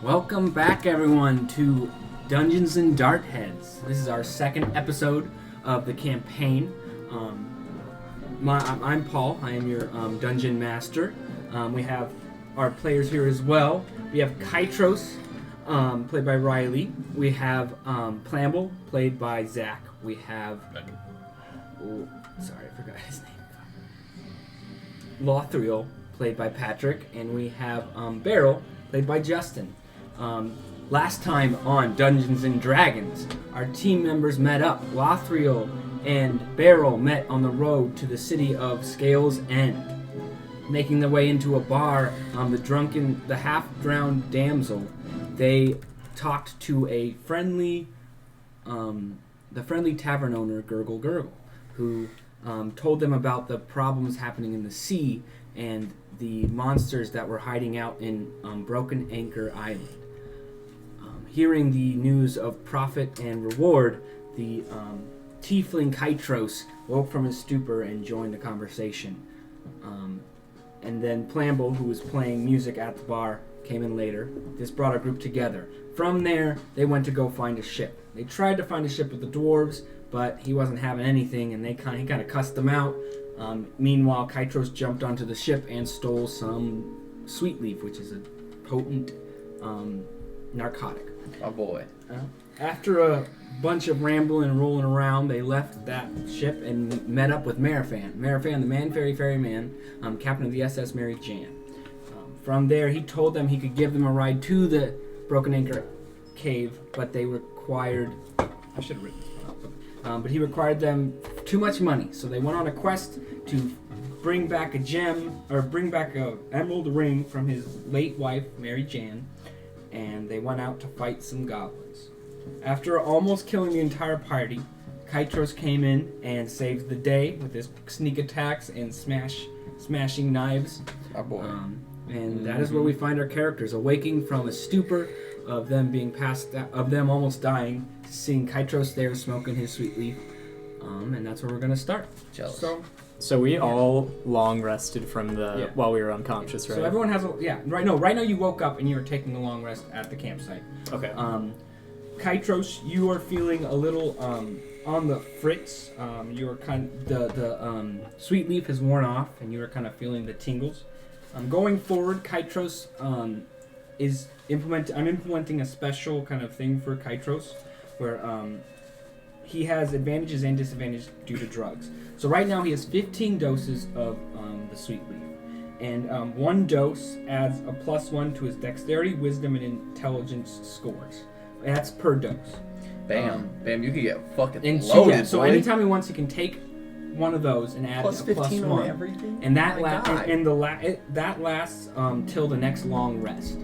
Welcome back, everyone, to Dungeons Dartheads. This is our second episode of the campaign. I'm Paul. I am your dungeon master. We have our players here as well. We have Kytros, played by Riley. We have Plumble, played by Zach. We have... I forgot his name. Lothriel, played by Patrick. And we have Beryl, played by Justin. Last time on Dungeons and Dragons, our team members met up. Lothriel and Beryl met on the road to the city of Scales End. Making their way into a bar, the half-drowned damsel, they talked to the friendly tavern owner, Gurgle Gurgle, who told them about the problems happening in the sea and the monsters that were hiding out in Broken Anchor Island. Hearing the news of profit and reward, the tiefling Kytros woke from his stupor and joined the conversation. And then Plumble, who was playing music at the bar, came in later. This brought our group together. From there, they went to go find a ship. They tried to find a ship with the dwarves, but he wasn't having anything, and he kind of cussed them out. Meanwhile, Kytros jumped onto the ship and stole some sweet leaf, which is a potent narcotic. Oh boy. After a bunch of rambling and rolling around, they left that ship and met up with Marifan. Marifan, the man ferryman, captain of the SS Mary Jan. From there, he told them he could give them a ride to the Broken Anchor cave, but they required... I should have written this one out. But he required them too much money, so they went on a quest to bring back a gem, or bring back a emerald ring from his late wife, Mary Jan, and they went out to fight some goblins. After almost killing the entire party, Kytros came in and saved the day with his sneak attacks and smashing knives. Oh boy. And that is where we find our characters, awaking from a stupor of them being of them almost dying, to seeing Kytros there smoking his sweet leaf. And that's where we're gonna start. Jealous. So we all long rested from while we were unconscious, right? So everyone has right now you woke up and you were taking a long rest at the campsite. Okay. Kytros, you are feeling a little on the fritz. You are the sweet leaf has worn off and you are kind of feeling the tingles. Going forward, Kytros I'm implementing a special kind of thing for Kytros where he has advantages and disadvantages due to drugs. So right now he has 15 doses of the sweet leaf. And one dose adds a +1 to his dexterity, wisdom, and intelligence scores. That's per dose. Bam. You could get fucking So loaded, so boy. anytime he wants, he can take one of those and add Plus a 15 +1. on everything? And that that lasts till the next long rest.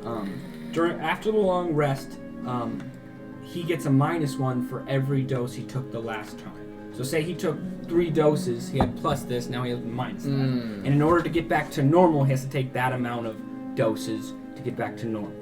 After the long rest, he gets a -1 for every dose he took the last time. So say he took 3 doses, he had plus this, now he has minus that. And in order to get back to normal, he has to take that amount of doses to get back to normal.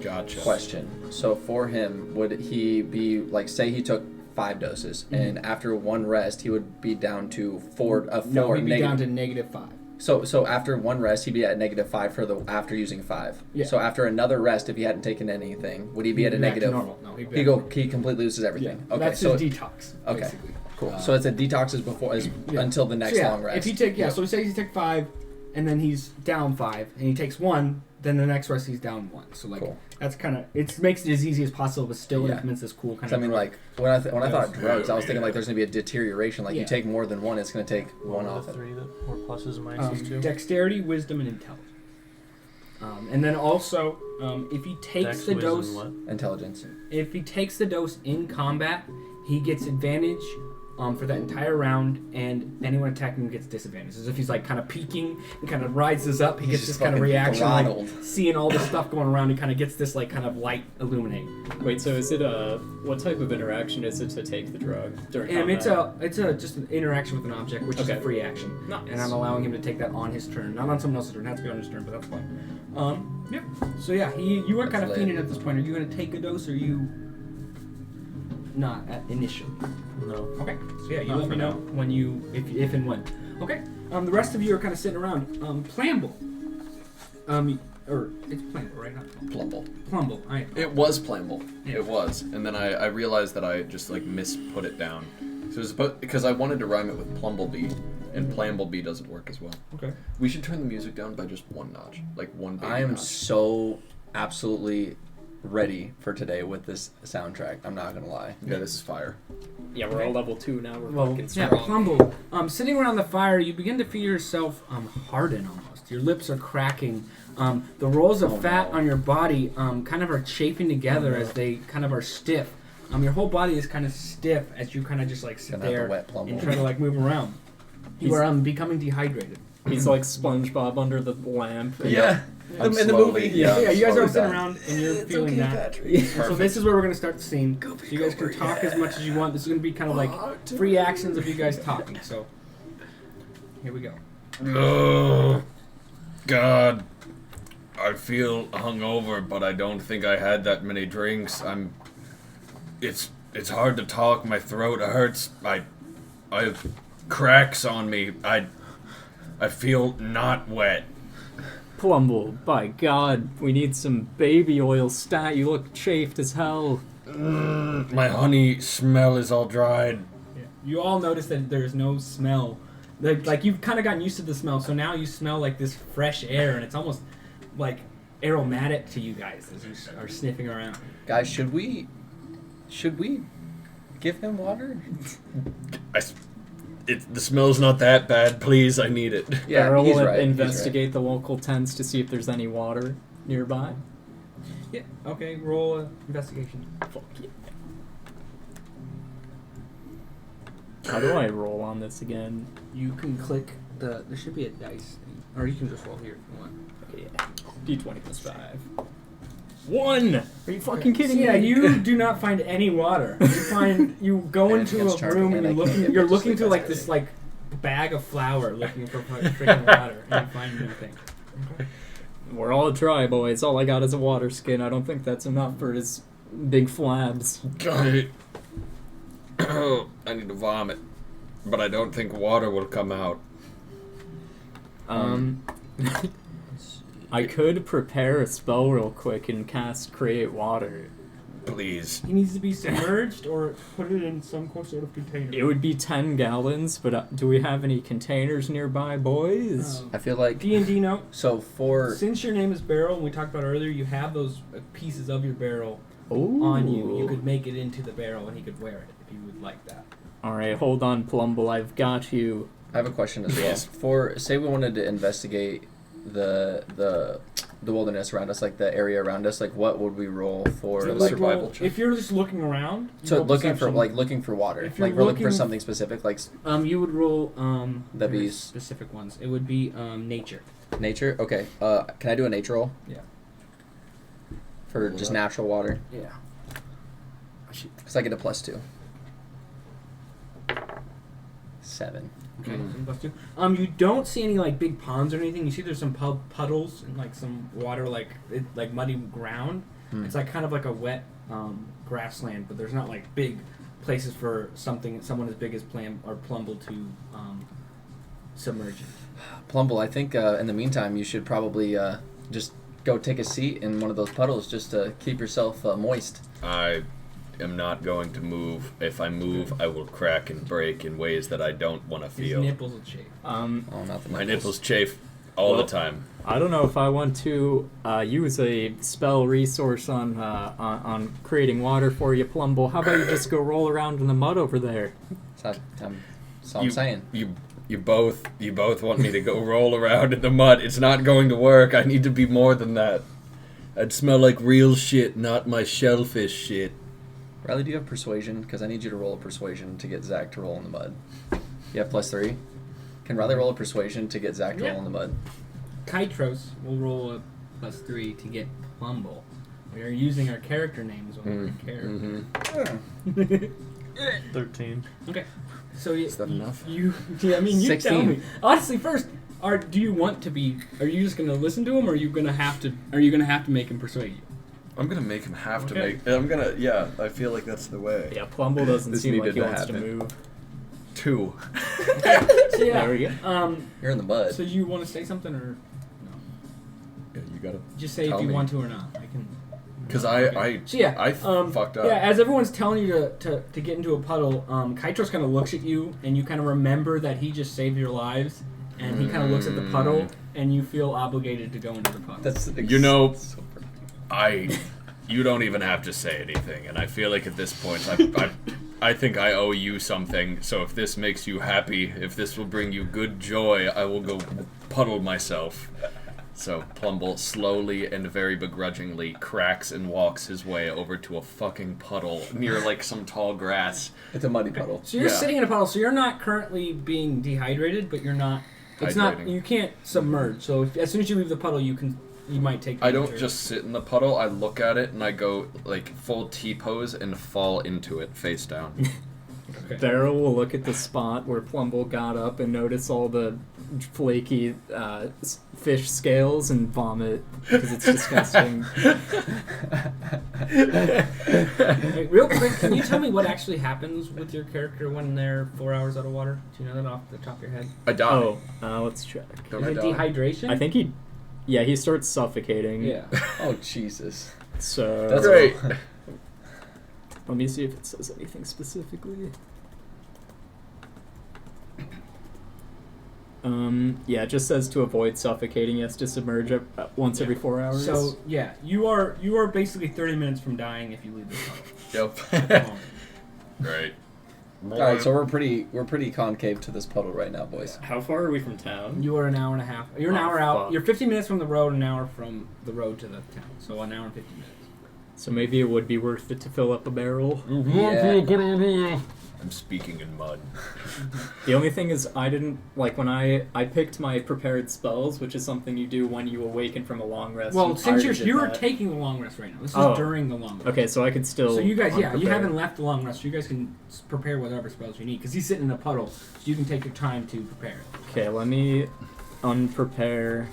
Gotcha. Question. So for him, would he be, like, say he took 5 doses, and after one rest, he would be down to 4, No, he'd be down to -5. So after one rest, he'd be at -5 after using 5. Yeah. So after another rest, if he hadn't taken anything, would he be at a negative? Normal. No, He completely loses everything. Yeah. Okay, That's so his detox. Okay. Basically. Cool. So it's a detox until the next long rest. If you take so say he take 5, and then he's down 5, and he takes 1, then the next rest he's down 1. So like that's kind of it makes it as easy as possible, but still implements this cool kind of. I mean, like when I thought drugs, I was thinking like there's gonna be a deterioration. Like you take more than one, it's gonna take one off. The 3 that were pluses and minuses too. Dexterity, wisdom, and intelligence. And then also, if he takes the dose, Intelligence. if he takes the dose in combat, he gets advantage for that entire round, and anyone attacking him gets disadvantage. As if he's like kind of peeking and kind of rises up, he gets this kind of reaction, like seeing all this stuff going around. He kind of gets this like kind of light illuminating. Wait, so is it what type of interaction is it to take the drug during combat? It's just an interaction with an object, which is a free action. Nice. And I'm allowing him to take that on his turn, not on someone else's turn. It has to be on his turn, but that's fine. Yeah. So yeah, you are kind of fiending at this point. Are you going to take a dose, or are you not initially? No. Okay. So yeah, you let me know when if and when. Okay. The rest of you are kind of sitting around. Plumble. or it's Plumble, right? Not Plumble. Plumble. It was Plumble. Yeah. It was, and then I realized that I just like misput it down. So it was because I wanted to rhyme it with Plumblebee, and Plamblebee doesn't work as well. Okay. We should turn the music down by just one notch, like one baby I am notch. so absolutely ready for today with this soundtrack. I'm not gonna lie. Yeah, this is fire. Yeah, we're all level 2 now. We're Well, fucking yeah, strong. Plumble. Sitting around the fire, you begin to feel yourself harden almost. Your lips are cracking. The rolls of fat on your body kind of are chafing together as they kind of are stiff. Your whole body is kind of stiff as you kind of just like sit Gonna have there to wet Plumble. and try to like move around. You are becoming dehydrated. He's like SpongeBob under the lamp. Yeah. In the slowly- movie. Yeah, you guys slowly are sitting dying. around and you're feeling okay, that. Patrick. So this is where we're going to start the scene. So you guys can talk as much as you want. This is going to be kind of like free actions of you guys talking. So here we go. Oh, God. I feel hungover, but I don't think I had that many drinks. It's hard to talk. My throat hurts. I have cracks on me. I feel not wet. Plumble, by God, we need some baby oil stat. You look chafed as hell. My honey smell is all dried. Yeah. You all notice that there's no smell. Like you've kind of gotten used to the smell, so now you smell like this fresh air, and it's almost like aromatic to you guys as you are sniffing around. Guys, should we give him water? The smell's not that bad. Please, I need it. Yeah, Barrel he's will right. investigate the local tents to see if there's any water nearby. Yeah. Okay. Roll investigation. Fuck yeah. How do I roll on this again? You can click the. There should be a dice, or you can just roll here if you want. Yeah. D20 plus 5. 1! Are you fucking kidding Yeah, me? you do not find any water. You go And into it's a charming, room and and I you're can't looking just through leave like that this there. like bag of flour looking for freaking water, and you find nothing. We're all dry, boys. All I got is a water skin. I don't think that's enough for his big flabs. I need to vomit, but I don't think water will come out. I could prepare a spell real quick and cast Create Water. Please. He needs to be submerged or put it in some sort of container. It would be 10 gallons, but do we have any containers nearby, boys? I feel like D&D note. so for Since your name is Barrel, and we talked about earlier, you have those pieces of your barrel Ooh. on you. You could make it into the barrel, and he could wear it if you would like that. Alright, hold on, Plumble. I've got you. I have a question as well. Yes. For say we wanted to investigate the wilderness around us, like the area around us, like what would we roll for? So Like, survival roll, check. if you're just looking around, you so roll looking perception. for water. If you're Like we're looking for looking- something specific, like You would roll That'd be there's specific ones. It would be nature. nature. Okay. Can I do a nature roll Yeah. for just natural water? Yeah. Because I get a +2. 7. Okay. Plus 2. You don't see any like big ponds or anything. You see there's some puddles and like some water, like like muddy ground. It's like kind of like a wet grassland, but there's not like big places for someone as big as Plumble to submerge. Plumble, I think in the meantime you should probably just go take a seat in one of those puddles just to keep yourself moist. I am not going to move. If I move, I will crack and break in ways that I don't want to His feel. nipples will chafe. Oh, not the My nipples chafe all the time. I don't know if I want to use a spell resource on creating water for you, Plumble. How about you just go roll around in the mud over there? That's all I'm saying. You both want me to go roll around in the mud. It's not going to work. I need to be more than that. I'd smell like real shit, not my shellfish shit. Riley, do you have persuasion? Because I need you to roll a persuasion to get Zach to roll in the mud. You have +3? Can Riley roll a persuasion to get Zach to roll in the mud? Kytros will roll a +3 to get Plumble. We are using our character names when we're in character. 13. Okay. So Is that enough? You tell 16. me. Honestly, first, do you want to be? Are you just gonna listen to him, or are you gonna have to? Are you gonna have to make him persuade you? I'm gonna make him have to Okay. make. I'm gonna. Yeah, I feel like that's the way. Yeah, Plumble doesn't This seem like needed he to wants to happen. move. 2. So yeah. There we go. You're in the mud. So you want to say something or no? Yeah, You gotta. Just say if Tell you me. want to or not. I can. Because Okay. So yeah, I fucked up. Yeah, as everyone's telling you to get into a puddle, Kaitros kind of looks at you, and you kind of remember that he just saved your lives, and he kind of looks at the puddle, and you feel obligated to go into the puddle. You know, you don't even have to say anything, and I feel like at this point, I think I owe you something. So if this makes you happy, if this will bring you good joy, I will go puddle myself. So Plumble slowly and very begrudgingly cracks and walks his way over to a fucking puddle near like some tall grass. It's a muddy puddle. So you're sitting in a puddle, so you're not currently being dehydrated, but you're not. It's not. You can't submerge. So as soon as you leave the puddle, you might take. I don't just sit in the puddle. I look at it and I go like full T-pose and fall into it face down. Okay. Beryl will look at the spot where Plumble got up and notice all the flaky fish scales and vomit because it's disgusting. Hey, real quick, can you tell me what actually happens with your character when they're 4 hours out of water? Do you know that off the top of your head? I die. Oh, let's check. Don't Is I it die? dehydration? I think he starts suffocating. Yeah. Oh, Jesus. So That's Great. let me see if it says anything specifically. Yeah, it just says to avoid suffocating, he has to submerge once every 4 hours. So yeah, you are basically 30 minutes from dying if you leave the puddle. Yep. Right. All right, so we're pretty concave to this puddle right now, boys. How far are we from town? You are an hour and a half. You're an hour out. Fuck. You're 15 minutes from the road, an hour from the road to the town. So an hour and 50 minutes. So maybe it would be worth it to fill up a barrel. Yeah. I'm speaking in mud. The only thing is, I didn't like when I picked my prepared spells, which is something you do when you awaken from a long rest. Well, You since already did you're that. taking the long rest right now. This is Oh. during the long rest. Okay, so I could still. So you guys, you unprepare. haven't left the long rest. So you guys can prepare whatever spells you need because he's sitting in a puddle, so you can take your time to prepare it. Okay, let me unprepare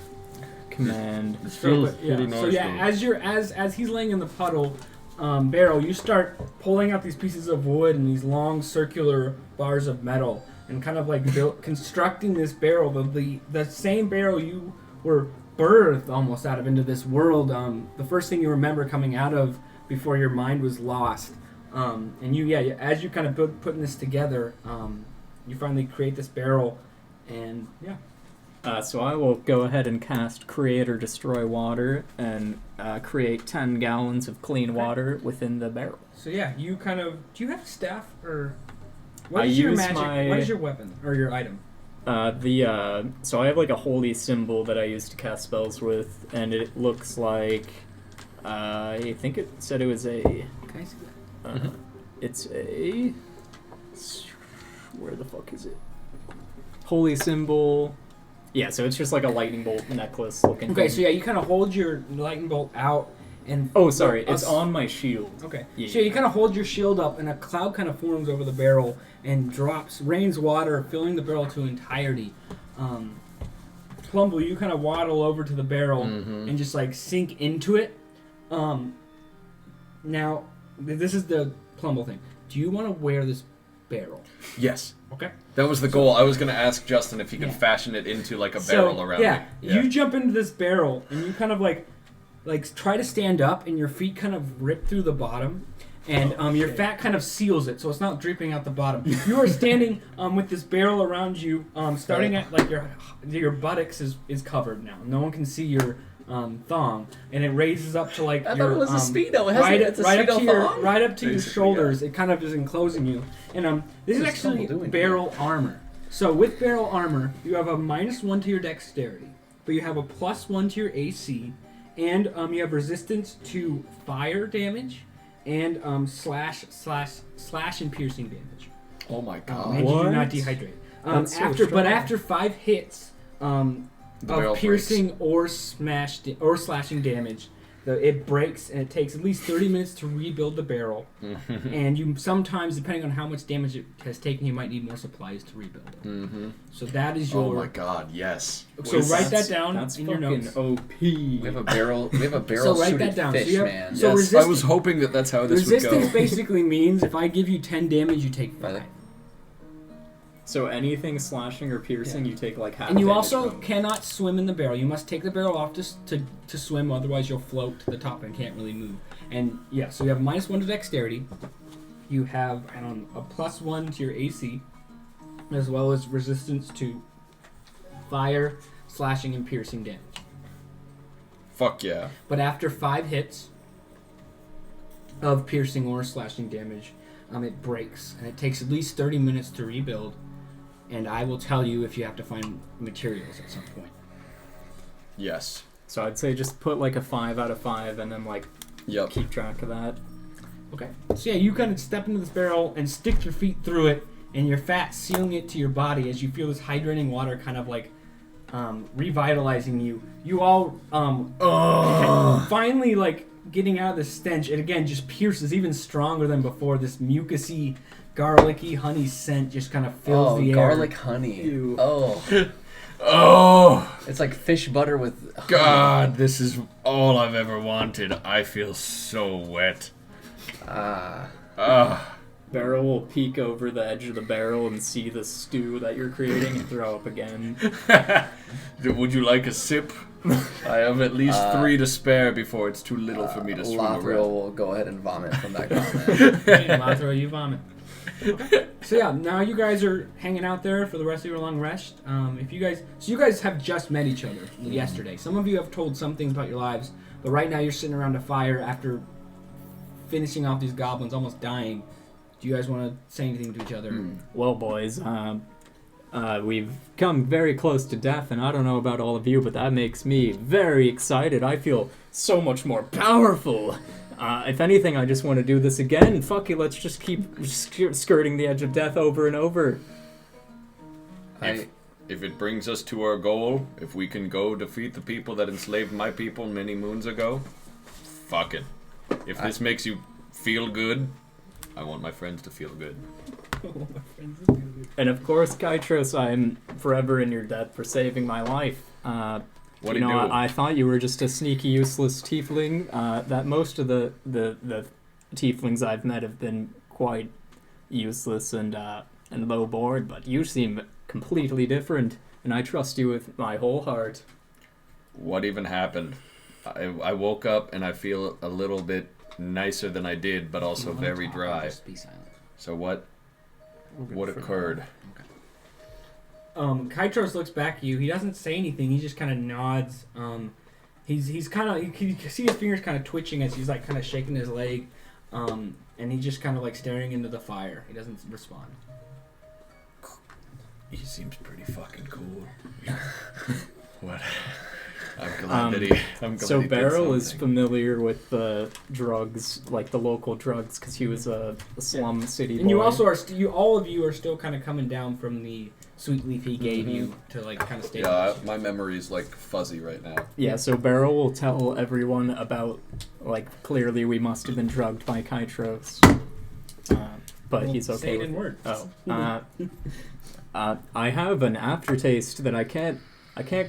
command. It So, feels but, yeah. pretty So nice, yeah, though. as he's laying in the puddle, Beryl, you start pulling out these pieces of wood and these long circular bars of metal, and kind of like constructing this barrel, the same barrel you were birthed almost out of into this world. The first thing you remember coming out of before your mind was lost, and as you kind of putting this together, you finally create this barrel, and yeah. So I will go ahead and cast Create or Destroy Water and create 10 gallons of clean water within the barrel. So yeah, you kind of do you have a staff or I your use magic? my- What is your weapon or your item? So I have like a holy symbol that I use to cast spells with, and it looks like I think it said it was a. Can I see that? It's a. Where the fuck is it? Holy symbol. Yeah, so it's just like a lightning bolt necklace looking. Okay, thing. so yeah, you kind of hold your lightning bolt out, and Oh, sorry, it's on my shield. Okay, Yeah, so you kind of hold your shield up, and a cloud kind of forms over the barrel and rains water, filling the barrel to entirety. Plumble, you kind of waddle over to the barrel and just like sink into it. Now, this is the Plumble thing. Do you want to wear this barrel? Yes. Okay. That was the goal. I was going to ask Justin if he could Yeah. fashion it into like a barrel around yeah, me. you jump into this barrel and you kind of like try to stand up, and your feet kind of rip through the bottom, and your fat kind of seals it, so it's not dripping out the bottom. You are standing with this barrel around you, starting at like your buttocks is covered now. No one can see your thong, and it raises up to like I your, thought it was a Speedo. It has it's a right up Speedo to your thong? right up to your Basically, shoulders. It kind of is enclosing you, and this is What's actually Plumble doing barrel armor. So with barrel armor, you have a -1 to your dexterity, but you have a +1 to your AC, and you have resistance to fire damage, and slash and piercing damage. Oh my And god. you do What? not dehydrate. That's so After 5 hits The barrel of piercing or slashing damage, it breaks, and it takes at least 30 minutes to rebuild the barrel. And you sometimes, depending on how much damage it has taken, you might need more supplies to rebuild it. So that is your. Oh my god, yes. So write that down That's in your fucking notes. OP. We have a barrel. We have a barrel So write suited that down. fish, So you have- man. so Yes, I resistance- was hoping that that's how this would Resistance go. basically means if I give you 10 damage, you take 5. So anything slashing or piercing, you take like half. And you damage also from. cannot swim in the barrel. You must take the barrel off to swim, otherwise you'll float to the top and can't really move. And yeah, so you have -1 to dexterity. You have a +1 to your AC, as well as resistance to fire, slashing, and piercing damage. Fuck yeah. But after 5 hits of piercing or slashing damage, it breaks, and it takes at least 30 minutes to rebuild. And I will tell you if you have to find materials at some point. Yes. So I'd say just put like a 5 out of 5, and then like Yep. keep track of that. Okay. So yeah, you kind of step into this barrel and stick your feet through it, and your fat sealing it to your body as you feel this hydrating water kind of like revitalizing you. You all finally like getting out of the stench. It again just pierces even stronger than before. This mucusy, garlicky honey scent just kind of fills the air. Garlic honey. Ew. Oh, It's like fish butter with honey. God, this is all I've ever wanted. I feel so wet. Barrel will peek over the edge of the barrel and see the stew that you're creating and throw up again. Would you like a sip? I have at least 3 to spare before it's too little for me to swim Lothriel around. will go ahead and vomit from that comment. Lothriel, you vomit. So yeah, now you guys are hanging out there for the rest of your long rest. You guys have just met each other yesterday. Some of you have told some things about your lives, but right now you're sitting around a fire after finishing off these goblins, almost dying. Do you guys want to say anything to each other? Well, boys, we've come very close to death, and I don't know about all of you, but that makes me very excited. I feel so much more powerful. If anything, I just want to do this again. Fuck it, let's just keep skirting the edge of death over and over. If it brings us to our goal, if we can go defeat the people that enslaved my people many moons ago, fuck it. If this makes you feel good, I want my friends to feel good. And of course, Kytros, I'm forever in your debt for saving my life. What do you do? I thought you were just a sneaky, useless tiefling. That most of the tieflings I've met have been quite useless and low board, but you seem completely different, and I trust you with my whole heart. What even happened? I woke up and I feel a little bit nicer than I did, but also very dry. Just be silent. So what occurred? Kytros looks back at you. He doesn't say anything. He just kind of nods. He's kind of, you can see his fingers kind of twitching as he's like kind of shaking his leg, and he's just kind of like staring into the fire. He doesn't respond. He seems pretty fucking cool. What? I'm glad that he. I'm glad So he did Beryl is something. familiar with the drugs, like the local drugs, because he was a slum city boy. And you also are, all of you are still kind of coming down from the sweet leaf he gave you to like kind of stay. Yeah, my memory's like fuzzy right now. Yeah, so Beryl will tell everyone about, like, clearly we must have been drugged by Kytros. But Well, he's okay say it with in words. I have an aftertaste that I can't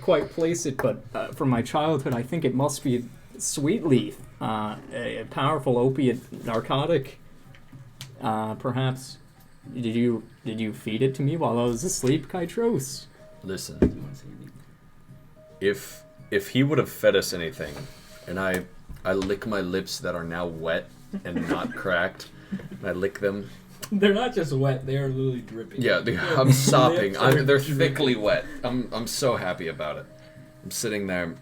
quite place it, but from my childhood, I think it must be sweet leaf, a powerful opiate narcotic. Perhaps, did you feed it to me while I was asleep, Kytros? Listen, if he would have fed us anything, and I lick my lips that are now wet and not cracked, and I lick them. They're not just wet; they are literally dripping. Yeah, I'm sopping. They're thickly wet. I'm so happy about it. I'm sitting there.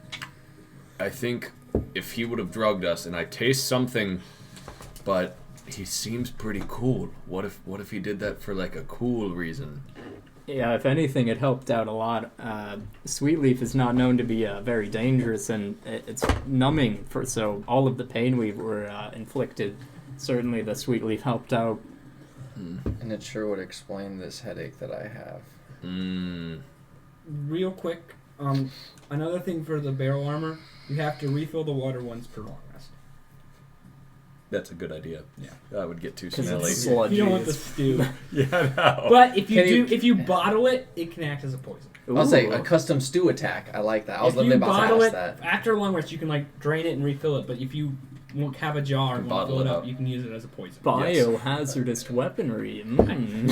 I think if he would have drugged us, and I taste something, but he seems pretty cool. What if he did that for like a cool reason? Yeah, if anything, it helped out a lot. Sweet leaf is not known to be very dangerous, and it's numbing. So all of the pain we were inflicted, certainly the sweet leaf helped out. And it sure would explain this headache that I have. Real quick, another thing for the barrel armor, you have to refill the water once per long rest. That's a good idea. Yeah. That would get too 'Cause smelly. it's sludgy. You don't want the stew. Yeah, no. But if Can if you bottle it, it can act as a poison. I'll say Ooh. a custom stew attack. I like that. I was If you literally about to bottle ask it that. after a long rest, you can like drain it and refill it. But if you have a jar and want to Bottle fill it it up, up. you can use it as a poison. Biohazardous weaponry.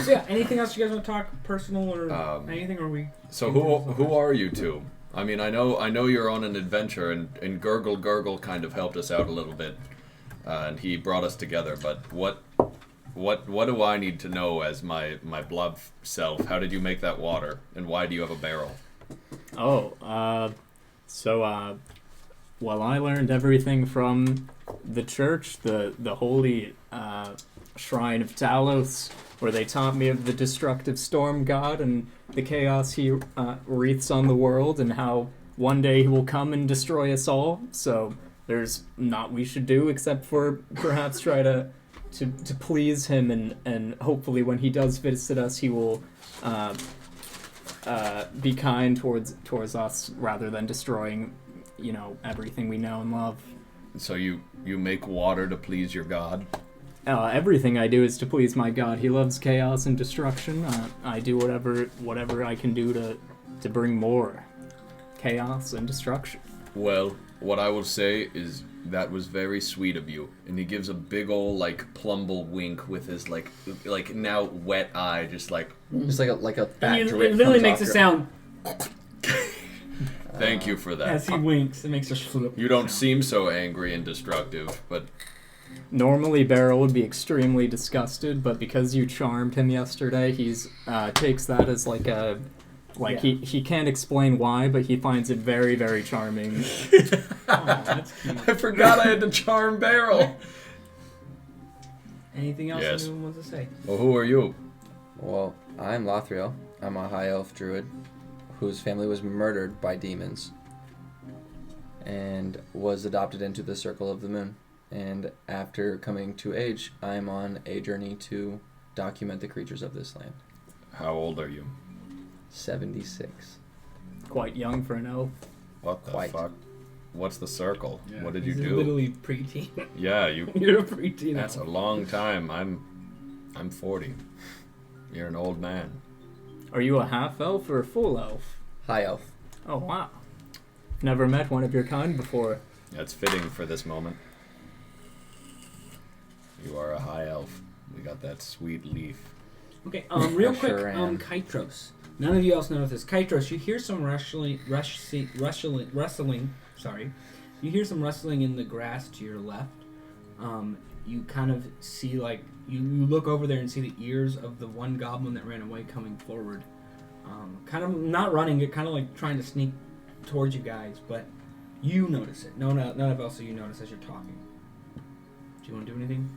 So yeah, anything else you guys want to talk personal or anything? Or we? So who are you two? I mean, I know you're on an adventure, and Gurgle kind of helped us out a little bit, and he brought us together. But what do I need to know as my blob self? How did you make that water, and why do you have a barrel? Well, I learned everything from the church, the holy shrine of Talos, where they taught me of the destructive storm god and the chaos he wreaths on the world, and how one day he will come and destroy us all. So there's not we should do except for perhaps try to please him, and hopefully when he does visit us, he will be kind towards us rather than destroying, everything we know and love. So you make water to please your god? Everything I do is to please my god. He loves chaos and destruction. I do whatever I can do to bring more chaos and destruction. Well, what I will say is that was very sweet of you. And he gives a big ol' Plumble wink with his like now wet eye, just like a fat It drip literally comes makes off a your- sound thank you for that. as he winks. It makes a slip. You don't seem so angry and destructive, but Normally, Beryl would be extremely disgusted, but because you charmed him yesterday, he's takes that as he can't explain why, but he finds it very, very charming. That's cute. I forgot I had to charm Beryl. Anything else Yes. anyone wants to say? Well, who are you? Well, I'm Lothriel. I'm a high elf druid whose family was murdered by demons and was adopted into the Circle of the Moon. And after coming to age, I'm on a journey to document the creatures of this land. How old are you? 76. Quite young for an elf. What the Quite. fuck? What's the circle? What did you He's do? Literally preteen. Yeah, you. You're a preteen. That's a long time. I'm 40. You're an old man. Are you a half elf or a full elf? High elf. Oh wow. Never met one of your kind before. That's fitting for this moment. You are a high elf. We got that sweet leaf. Okay, real I quick, sure am. Kytros. None of you else know this. Kytros, you hear some rustling. Sorry, you hear some rustling in the grass to your left. You kind of see you look over there and see the ears of the one goblin that ran away coming forward. Kind of not running, it kind of trying to sneak towards you guys, but you notice it. None of else of you notice as you're talking. Do you want to do anything?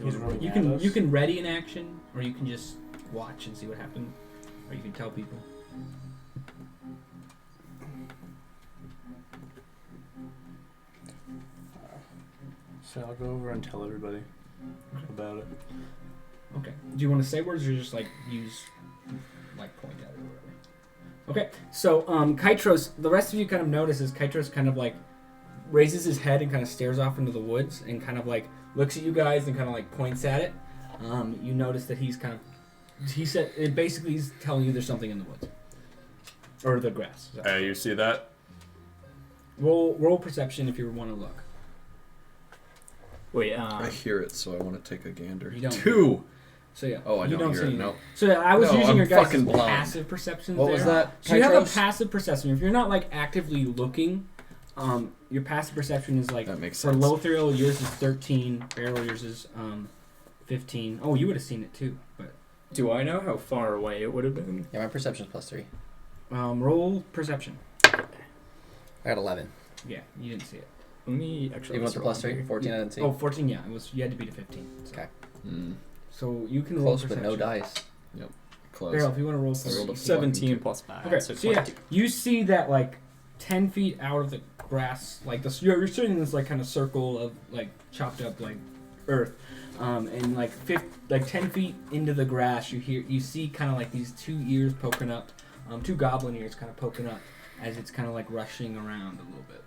He's running You at can us. you can ready an action, or you can just watch and see what happens, or you can tell people. So I'll go over and tell everybody about it. Okay. Do you want to say words or just use point at it or whatever? Okay. So Kytros, the rest of you kind of notice as Kytros kind of raises his head and kind of stares off into the woods and kind of looks at you guys and kind of points at it. You notice that he said it basically he's telling you there's something in the woods or the grass. So. Hey, you see that? Roll perception if you want to look. Wait, I hear it, so I want to take a gander. You don't. 2. So yeah. Oh, I you don't hear it. see No. anything. So yeah, I was No, using I'm your guys' fucking blind. passive perceptions What there. was that? So you have a Kytros? passive perception. If you're not actively looking, your passive perception is That makes for sense. Lothriel, yours is 13. Beryl, yours is 15. Oh, you would have seen it too. But do I know how far away it would have been? Yeah, my perception's +3. roll perception. I got 11. Yeah, you didn't see it. Let me actually. Even with the +3? 14 I didn't see. Oh, 14. Yeah, it was. You had to beat a 15. So. Okay. So you can roll Close, perception. but no dice. Close. Beryl, if you want to roll I rolled a perception. 17 plus 5. Okay, so so yeah, 22. you see that 10 feet out of the grass, you're sitting in this kind of circle of chopped up earth, and 10 feet into the grass, you see kind of these two ears poking up, two goblin ears kind of poking up as it's kind of rushing around a little bit,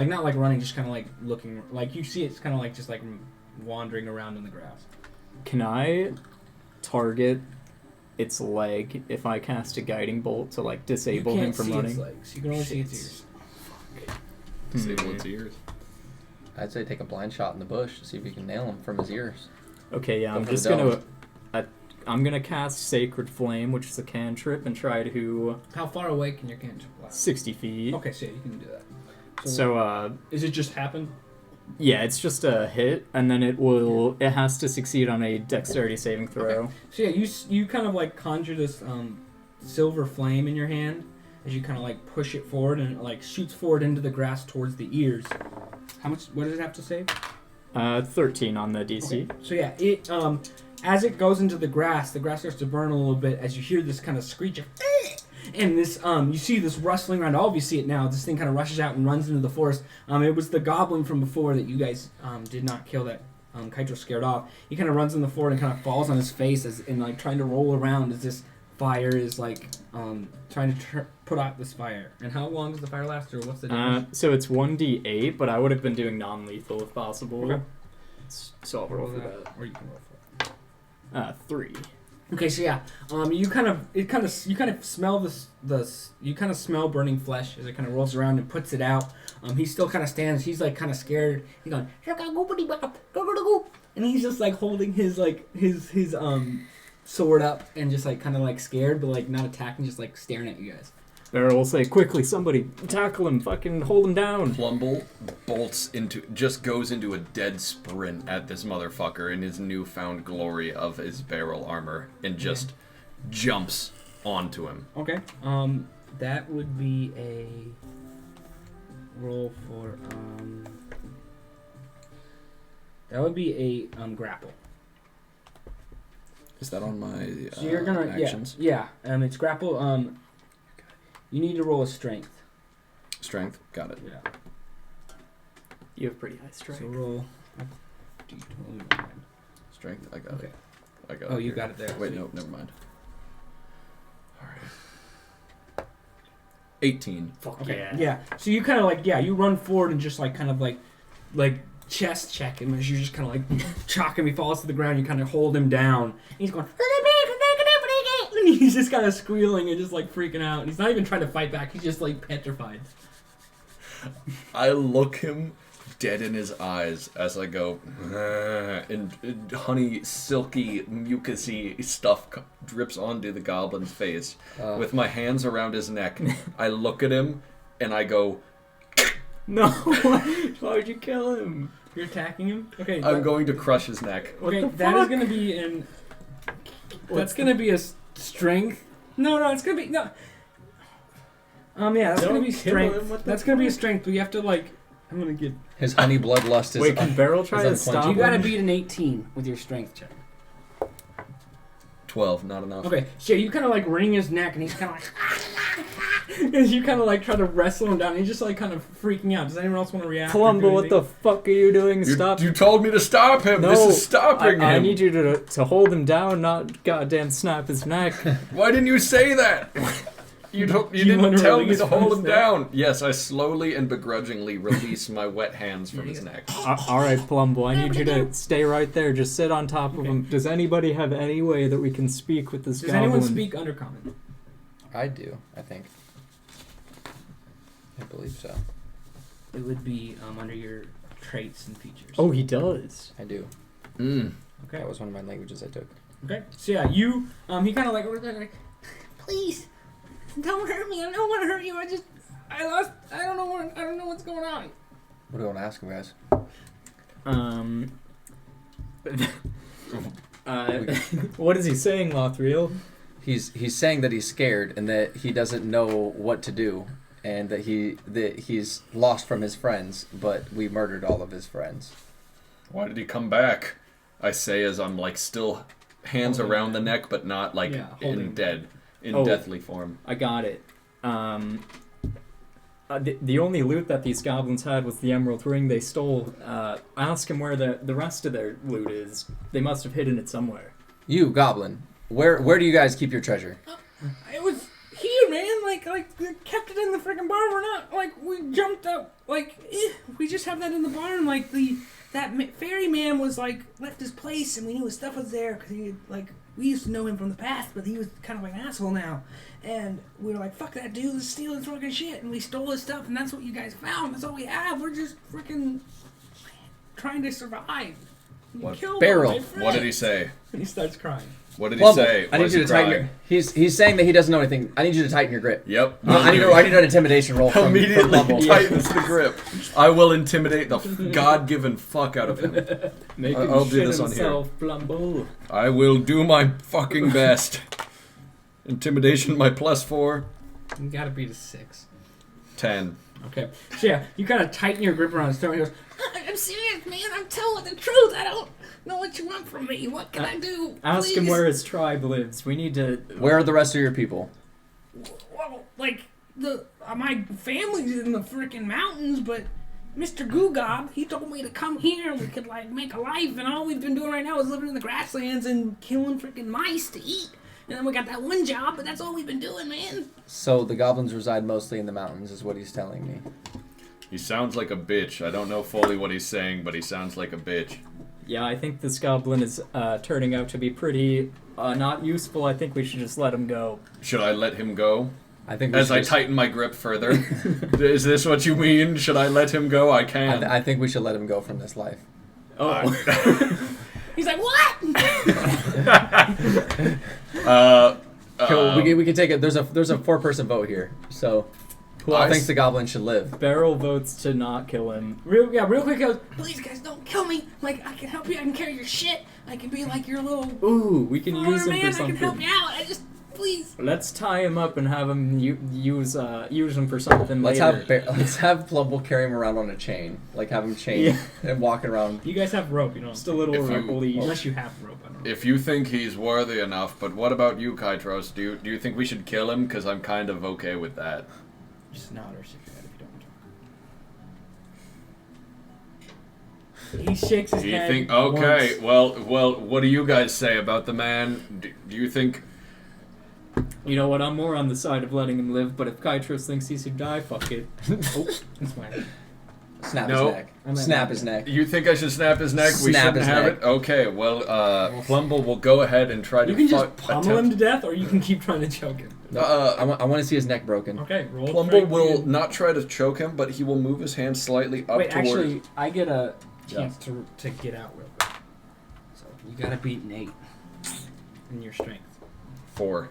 not running, just kind of looking, you see it's kind of just wandering around in the grass. Can I target its leg if I cast a guiding bolt to disable you him can't from see running? its legs. You can only see its ears. Disable its ears. I'd say take a blind shot in the bush to see if you can nail him from his ears. Okay, yeah, Go I'm for just the gonna. dome. I'm gonna cast Sacred Flame, which is a cantrip, and try to How far away can your cantrip blast? 60 feet. Okay, so yeah, you can do that. So, Is it just happen? yeah, it's just a hit, and then it has to succeed on a dexterity saving throw. Okay. So yeah, you kind of like conjure this silver flame in your hand as you kind of like push it forward, and it like shoots forward into the grass towards the ears. How much? What does it have to save? 13 on the DC. Okay. So yeah, it as it goes into the grass starts to burn a little bit as you hear this kind of screech of, and this you see this rustling around. All of you see it now. This thing kind of rushes out and runs into the forest. It was the goblin from before that you guys did not kill, that Kaito scared off. He kind of runs in the forest and kind of falls on his face and like trying to roll around as this fire is like trying to put out this fire. And how long does the fire last, or what's the damage? So it's 1d8, but I would have been doing non-lethal if possible. Okay. So I'll roll for that. Or you can roll for it. 3. Okay, so yeah, you kind of smell you kind of smell burning flesh as it kind of rolls around and puts it out. He still kind of stands. He's like kind of scared. He's going, and he's just like holding his sword up and just like kind of like scared, but like not attacking, just like staring at you guys. Beryl will say, quickly, somebody tackle him, fucking hold him down. Plumble just goes into a dead sprint at this motherfucker in his newfound glory of his barrel armor and just jumps onto him. Okay. That would be a roll for that would be a grapple. Is that on my So you're gonna actions? Yeah. It's grapple. You need to roll a strength. Strength? Got it. Yeah. You have pretty high strength. So roll. Strength? I got Okay. it. I got Oh, it. you here. got it there. Wait, no, never mind. Alright. 18. Fuck Okay. yeah. Yeah. So you kind of like you run forward and just like kind of like chest check him as you just kind of like chalk him. He falls to the ground. You kind of hold him down. And he's going. And he's just kind of squealing and just like freaking out. And he's not even trying to fight back. He's just like petrified. I look him dead in his eyes as I go, and honey, silky, mucusy stuff drips onto the goblin's face. With my hands around his neck, I look at him and I go, No, why would you kill him? You're attacking him. Okay. I'm going to crush his neck. Okay, What the that is fuck? going to be an. That's going to be a strength. No, it's going to be no. Yeah, that's going to be Don't kill him, strength. what the That's going to be a fuck? strength. But you have to like. I'm going to get. His honey bloodlust is. Wait, can Beryl try to stop You him? got to beat an 18 with your strength check. 12, not enough. Okay, so you kind of like wring his neck, and he's kind of like. As you kind of like try to wrestle him down, and he's just like kind of freaking out. Does anyone else want to react? or do Plumble, what the anything? fuck are you doing? You, Stop. you told me to stop him. No, This is stopping him. I need you to hold him down, not goddamn snap his neck. Why didn't you say that? You didn't wanna tell me release to hold from him his down. Yes, I slowly and begrudgingly release my wet hands from his neck. All right, Plumble, I need you to stay right there. Just sit on top of him. Does anybody have any way that we can speak with this Does goblin? anyone speak Undercommon? I do, I think. I believe so. It would be under your traits and features. Oh, he does. I do. Mm. okay. That was one of my languages I took. Okay. So yeah, you he kind of like please don't hurt me. I don't want to hurt you. I don't know what's going on. What do you want to ask him, guys? What is he saying, Lothriel? He's saying that he's scared and that he doesn't know what to do, and that he's lost from his friends, but we murdered all of his friends. Why did he come back? I say as I'm like still hands Holding around him. the neck, but not like Yeah, holding in him. dead, in Oh. deathly form. I got it. The only loot that these goblins had was the emerald ring they stole. Ask him where the rest of their loot is. They must have hidden it somewhere. You, Goblin, where do you guys keep your treasure? It was here, man. Like we kept it in the freaking barn. We're not we jumped up. We just have that in the barn. Like fairy man was like left his place, and we knew his stuff was there because he we used to know him from the past, but he was kind of like an asshole now. And we were like, fuck that dude, let's steal his fucking shit. And we stole his stuff, and that's what you guys found. That's all we have. We're just freaking trying to survive. You What? killed Beryl, all my friends." What did he say? And he starts crying. What did he Plumble, say? I need Was you he to tighten crying? your... He's saying that he doesn't know anything. I need you to tighten your grip. Yep. I need an intimidation roll from Immediately Plumble. tightens the grip. I will intimidate the God-given fuck out of him. Make I'll him do shit this on here. himself, Plumble. I will do my fucking best. Intimidation, my +4. You gotta beat a 6. 10. Okay. So yeah, you kind of tighten your grip around his throat. And he goes, "I'm serious, man. I'm telling the truth. I don't know what you want from me. What can I do? Ask him Please." where his tribe lives. We need to. Where are the rest of your people? Well, like my family's in the freaking mountains, but Mr. Googob, he told me to come here and we could like make a life, and all we've been doing right now is living in the grasslands and killing freaking mice to eat. And then we got that one job, but that's all we've been doing, man. So the goblins reside mostly in the mountains, is what he's telling me. He sounds like a bitch. I don't know fully what he's saying, but he sounds like a bitch. Yeah, I think this goblin is turning out to be pretty not useful. I think we should just let him go. Should I let him go? I think we As should I just- tighten my grip further. Is this what you mean? Should I let him go? I can. I think we should let him go from this life. Oh, He's like, "What?" we can take it. There's a 4-person vote here. So who all I thinks s- the goblin should live? Beryl votes to not kill him. real quick, he goes, "Please, guys, don't kill me. Like, I can help you. I can carry your shit. I can be like your little Ooh, we can farmer use him man. for I can help something. you out. Please." Let's tie him up and have him use him for something Let's later. let's have Plumble carry him around on a chain, like have him chained and walking around. You guys have rope, you know. Just a little If you- leash. Unless you have rope, I don't know. If you think he's worthy enough, but what about you, Kytros? Do you think we should kill him? Because I'm kind of okay with that. Just nod or shake your head if you don't want to talk. He shakes his Do you head. think? Okay, once. well, what do you guys say about the man? Do you think? You know what? I'm more on the side of letting him live, but if Kytros thinks he should die, fuck it. Oh, that's mine. Snap No. his neck. Snap his neck. You think I should snap his neck? We Snap shouldn't his have neck. it. Okay, well, Plumble will go ahead and try to. You can just fuck- pummel him to death, or you can keep trying to choke him. I want to see his neck broken. Okay, roll. Plumble strength will again. not try to choke him, but he will move his hand slightly up Wait, towards. actually, I get a chance to get out real quick. So you gotta beat an 8 in your strength. 4.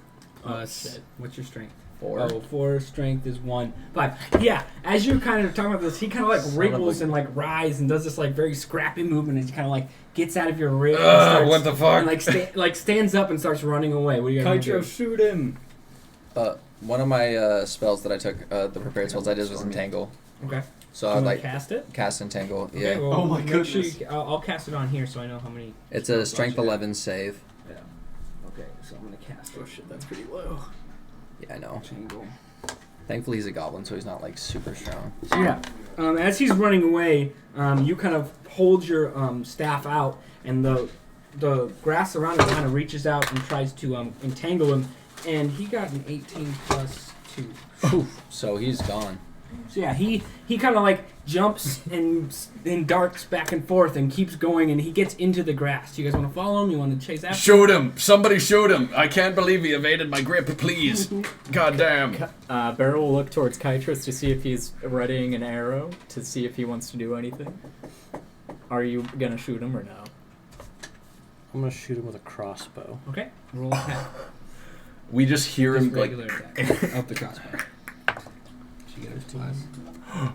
Shit. What's your strength? 4. Oh, 4 strength is 1. 5. Yeah, as you kind of talking about this, he kind of like wriggles and like writhes and does this like very scrappy movement as he kind of like gets out of your rib and starts, what the fuck? and like stands up and starts running away. What do you guys do? Kytros, shoot him. One of my spells that I took, the prepared spells I did was Entangle. Okay. So You I'd wanna like cast it? cast Entangle. Okay, Yeah. well, Oh my make sure goodness. I'll cast it on here so I know how many. It's a strength 11 save. Yeah. Okay, so I'm gonna cast it. Oh shit, that's pretty low. Yeah, I know. Tangle. Thankfully he's a goblin, so he's not like super strong. So yeah, as he's running away, you kind of hold your staff out, and the grass around him kind of reaches out and tries to entangle him, and he got an 18 plus 2. So he's gone. So yeah, he kind of like jumps and darts back and forth and keeps going, and he gets into the grass. Do you guys want to follow him? You want to chase after? Shoot him! Somebody shoot him! I can't believe he evaded my grip. Please, God damn! Beryl will look towards Kytros to see if he's readying an arrow, to see if he wants to do anything. Are you gonna shoot him or no? I'm gonna shoot him with a crossbow. Okay, roll attack. We just hear Just him like. regular attack of the crossbow. So you get a 5. Yeah.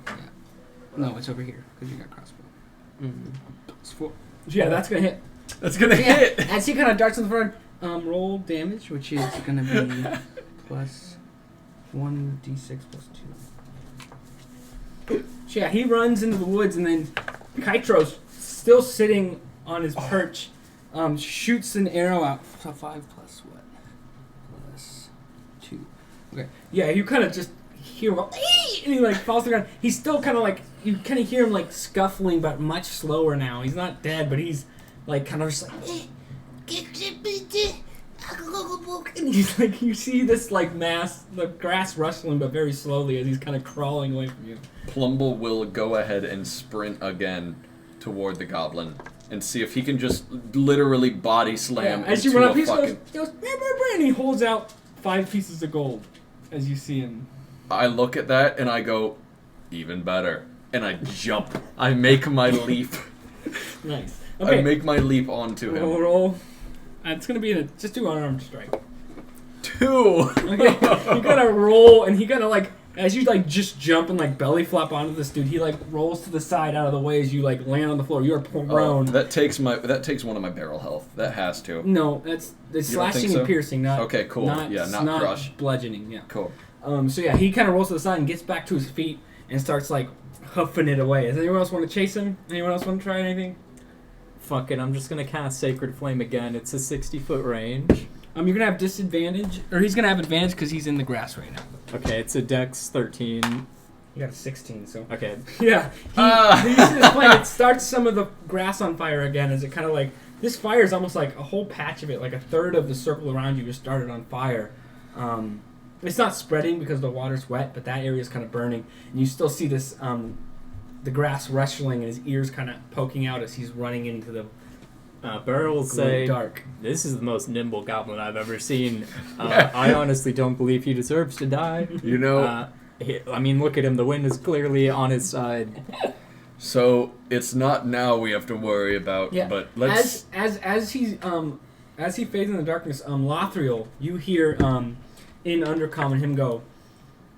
No, it's over here because you got crossbow. It's 4. So yeah, that's gonna hit. That's gonna Yeah, hit. as he kind of darts in the front, roll damage, which is gonna be plus 1d6 plus 2. So yeah, he runs into the woods, and then Kytros, still sitting on his perch, shoots an arrow out. So 5 plus what? Plus 2. Okay. Yeah, you kind of just hear him go, "Ee!" and he like falls to the ground. He's still kind of like, you kind of hear him like scuffling, but much slower now. He's not dead, but he's like kind of just like, and he's like, you see this like mass, the grass rustling, but very slowly as he's kind of crawling away from you. Plumble will go ahead and sprint again toward the goblin and see if he can just literally body slam As you into run up, a he fucking. goes, "Brr, brr, brr," and he holds out 5 pieces of gold as you see him. I look at that and I go, even better. And I jump. I make my leap. Nice. I Okay. make my leap onto him. Roll. It's gonna be just do unarmed strike. 2. Okay. You gotta roll, and he gotta like as you like just jump and like belly flop onto this dude. He like rolls to the side out of the way as you like land on the floor. You're prone. That takes one of my barrel health. That has to. No, it's You don't slashing think so? and piercing, not Okay, cool. Not crush. bludgeoning. Yeah. Cool. So yeah, he kind of rolls to the side and gets back to his feet and starts like huffing it away. Does anyone else want to chase him? Anyone else want to try anything? Fuck it, I'm just gonna cast Sacred Flame again. It's a 60-foot range. You're gonna have disadvantage, or he's gonna have advantage because he's in the grass right now. Okay, it's a Dex 13. You got a 16, so Okay, yeah. He uses his flame. It starts some of the grass on fire again. As it kind of like this fire is almost like a whole patch of it, like a third of the circle around you just started on fire. It's not spreading because the water's wet, but that area is kind of burning, and you still see this the grass rustling and his ears kind of poking out as he's running into the Burr will say, dark. "This is the most nimble goblin I've ever seen. I honestly don't believe he deserves to die." You know. I mean, look at him. The wind is clearly on his side. So it's not now we have to worry about. Yeah. But let's. As he fades in the darkness, Lothriel, you hear in Undercommon him go,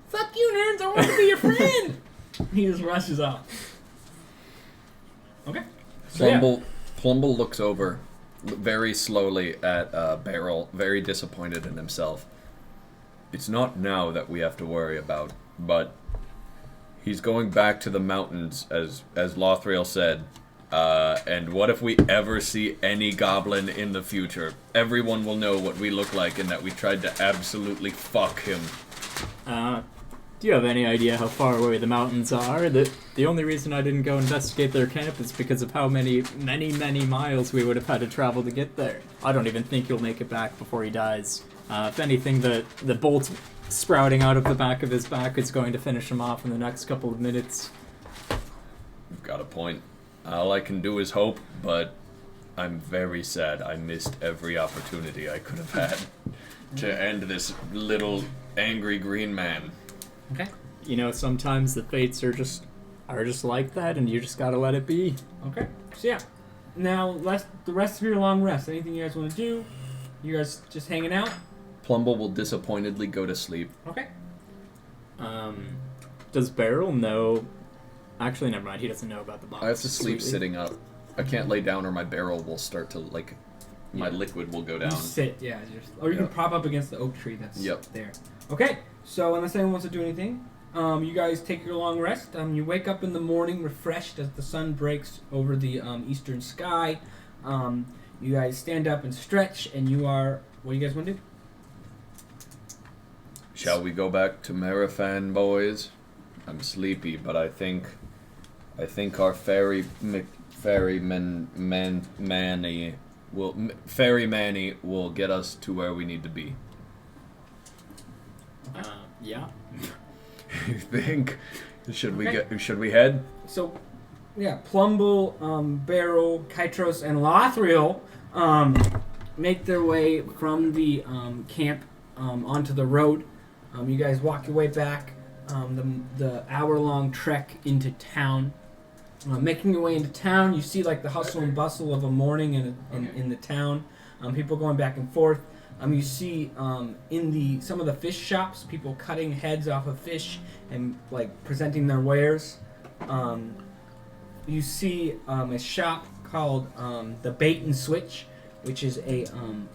"Fuck you, Nans! I want to be your friend." He just rushes off. Okay. So Plumble looks over very slowly at Beryl, very disappointed in himself. It's not now that we have to worry about, but he's going back to the mountains, as Lothriel said. And what if we ever see any goblin in the future? Everyone will know what we look like and that we tried to absolutely fuck him. Do you have any idea how far away the mountains are? The only reason I didn't go investigate their camp is because of how many miles we would have had to travel to get there. I don't even think he'll make it back before he dies. If anything, the bolt sprouting out of the back of his back is going to finish him off in the next couple of minutes. You've got a point. All I can do is hope, but I'm very sad. I missed every opportunity I could have had to end this little angry green man. Okay. You know, sometimes the fates are just like that, and you just gotta let it be. Okay. So yeah. Now, the rest of your long rest. Anything you guys want to do? You guys just hanging out? Plumble will disappointedly go to sleep. Okay. Does Beryl know? Actually, never mind. He doesn't know about the box. I have to sleep Sweetly. sitting up. I can't lay down or my barrel will start to, like, my liquid will go down. You sit, yeah. Or you can Yep. prop up against the oak tree that's Yep. there. Okay. So unless anyone wants to do anything, you guys take your long rest. You wake up in the morning refreshed as the sun breaks over the eastern sky. You guys stand up and stretch, and you are... What do you guys want to do? Shall we go back to Marifan, boys? I'm sleepy, but I think our fairy Manny will get us to where we need to be. Yeah. You think? Should Okay. we head? So, yeah, Plumble, Beryl, Kytros, and Lothriel make their way from the camp onto the road. You guys walk your way back the hour-long trek into town. Making your way into town, you see like the hustle and bustle of a morning in the town. People going back and forth. You see in some of the fish shops, people cutting heads off of fish and like presenting their wares. You see a shop called the Bait and Switch, which is a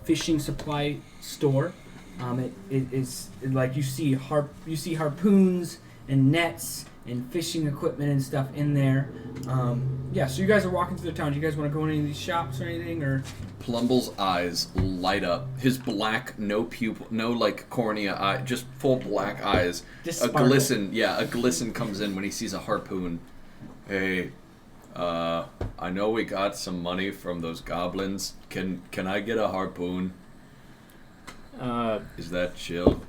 fishing supply store. It is like you see harpoons and nets and fishing equipment and stuff in there. So you guys are walking through the town. Do you guys want to go in any of these shops or anything, or? Plumble's eyes light up. His black, no pupil, no like cornea eye, just full black eyes. Just a sparkle. glisten comes in when he sees a harpoon. Hey, I know we got some money from those goblins. Can I get a harpoon? Is that chill?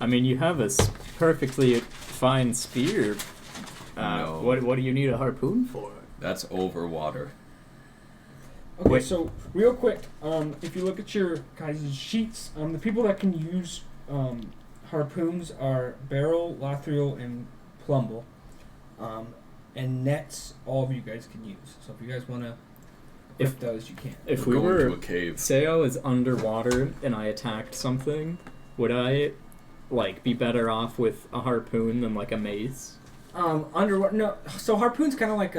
I mean, you have a perfectly fine spear. No. What do you need a harpoon for? That's over water. Okay, Wait. so real quick, if you look at your guys' sheets, the people that can use harpoons are Beryl, Lothriel, and Plumble. And nets, all of you guys can use. So if you guys want to If those you can. If We're we going to were, a cave. say I was underwater and I attacked something, would I, like, be better off with a harpoon than, like, a mace? Underwater. No. So harpoon's kind of like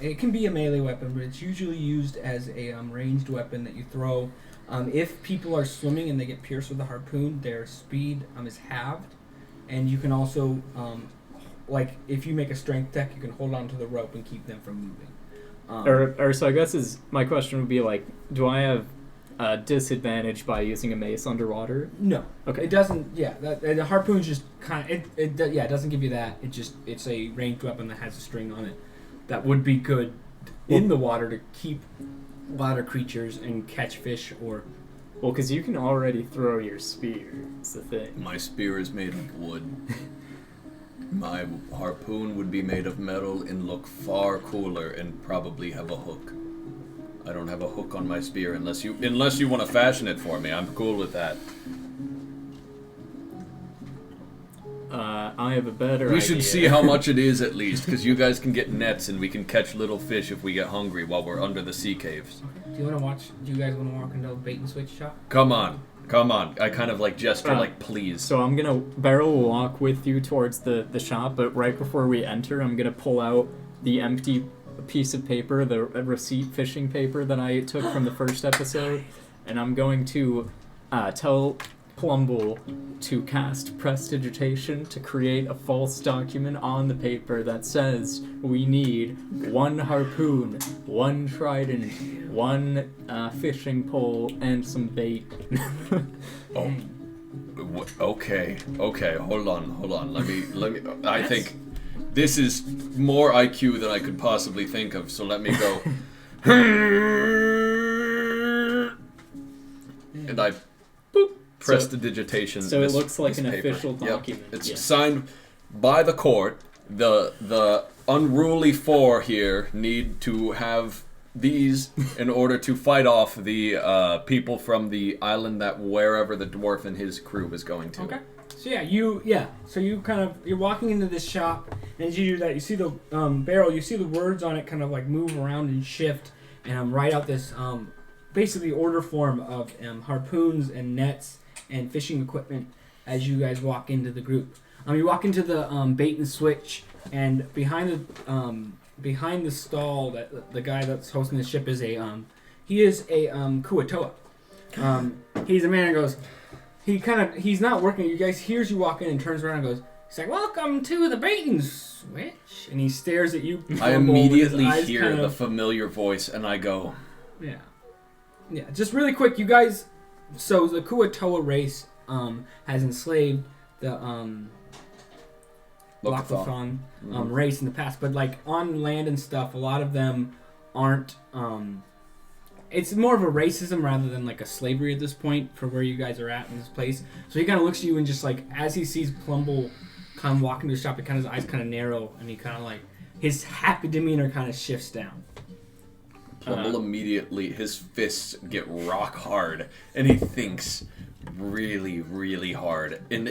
it can be a melee weapon, but it's usually used as a ranged weapon that you throw. If people are swimming and they get pierced with a harpoon, their speed is halved, and you can also like if you make a strength check, you can hold on to the rope and keep them from moving. Or so I guess my question would be like, do I have a disadvantage by using a mace underwater? No. Okay. It doesn't. Yeah. The harpoon's just kind of. It doesn't give you that. It's a ranged weapon that has a string on it. That would be good in the water to keep water creatures and catch fish or. Well, because you can already throw your spear. It's the thing. My spear is made of wood. My harpoon would be made of metal and look far cooler and probably have a hook. I don't have a hook on my spear unless you want to fashion it for me. I'm cool with that. I have a better idea. We should see how much it is at least, because you guys can get nets and we can catch little fish if we get hungry while we're under the sea caves. Do you guys want to walk into a bait and switch shop? Come on. I kind of like gesture like please. So Beryl will walk with you towards the shop, but right before we enter, I'm gonna pull out the empty piece of paper, the receipt fishing paper that I took from the first episode, and I'm going to tell Plumble to cast prestidigitation to create a false document on the paper that says we need 1 harpoon, 1 trident, 1 fishing pole, and some bait. Oh. Okay. Hold on. Let me. I think this is more IQ than I could possibly think of. So let me go. And I prestidigitation. So it looks like an paper. official document. Yep. It's Yeah. signed by the court. The unruly 4 here need to have these in order to fight off the people from the island that wherever the dwarf and his crew was going to. Okay. So So you're walking into this shop, and as you do that, you see the barrel. You see the words on it kind of like move around and shift, and write out this basically order form of harpoons and nets and fishing equipment as you guys walk into the group. You walk into the bait and switch, and behind the stall, that the guy that's hosting the ship is he is a Kuatoa. He's a man who goes. He's not working. You guys hears you walk in and turns around and goes. He's like, "Welcome to the bait and switch," and he stares at you. I immediately hear the familiar voice, and I go, Yeah. Just really quick, you guys. So the Kuatoa race has enslaved the Locathon race in the past, but like on land and stuff, a lot of them aren't. It's more of a racism rather than like a slavery at this point for where you guys are at in this place. So he kind of looks at you and just like as he sees Plumble kind of walk into the shop, his eyes kind of narrow and he kind of like his happy demeanor kind of shifts down. Plumble immediately, his fists get rock hard, and he thinks really, really hard. And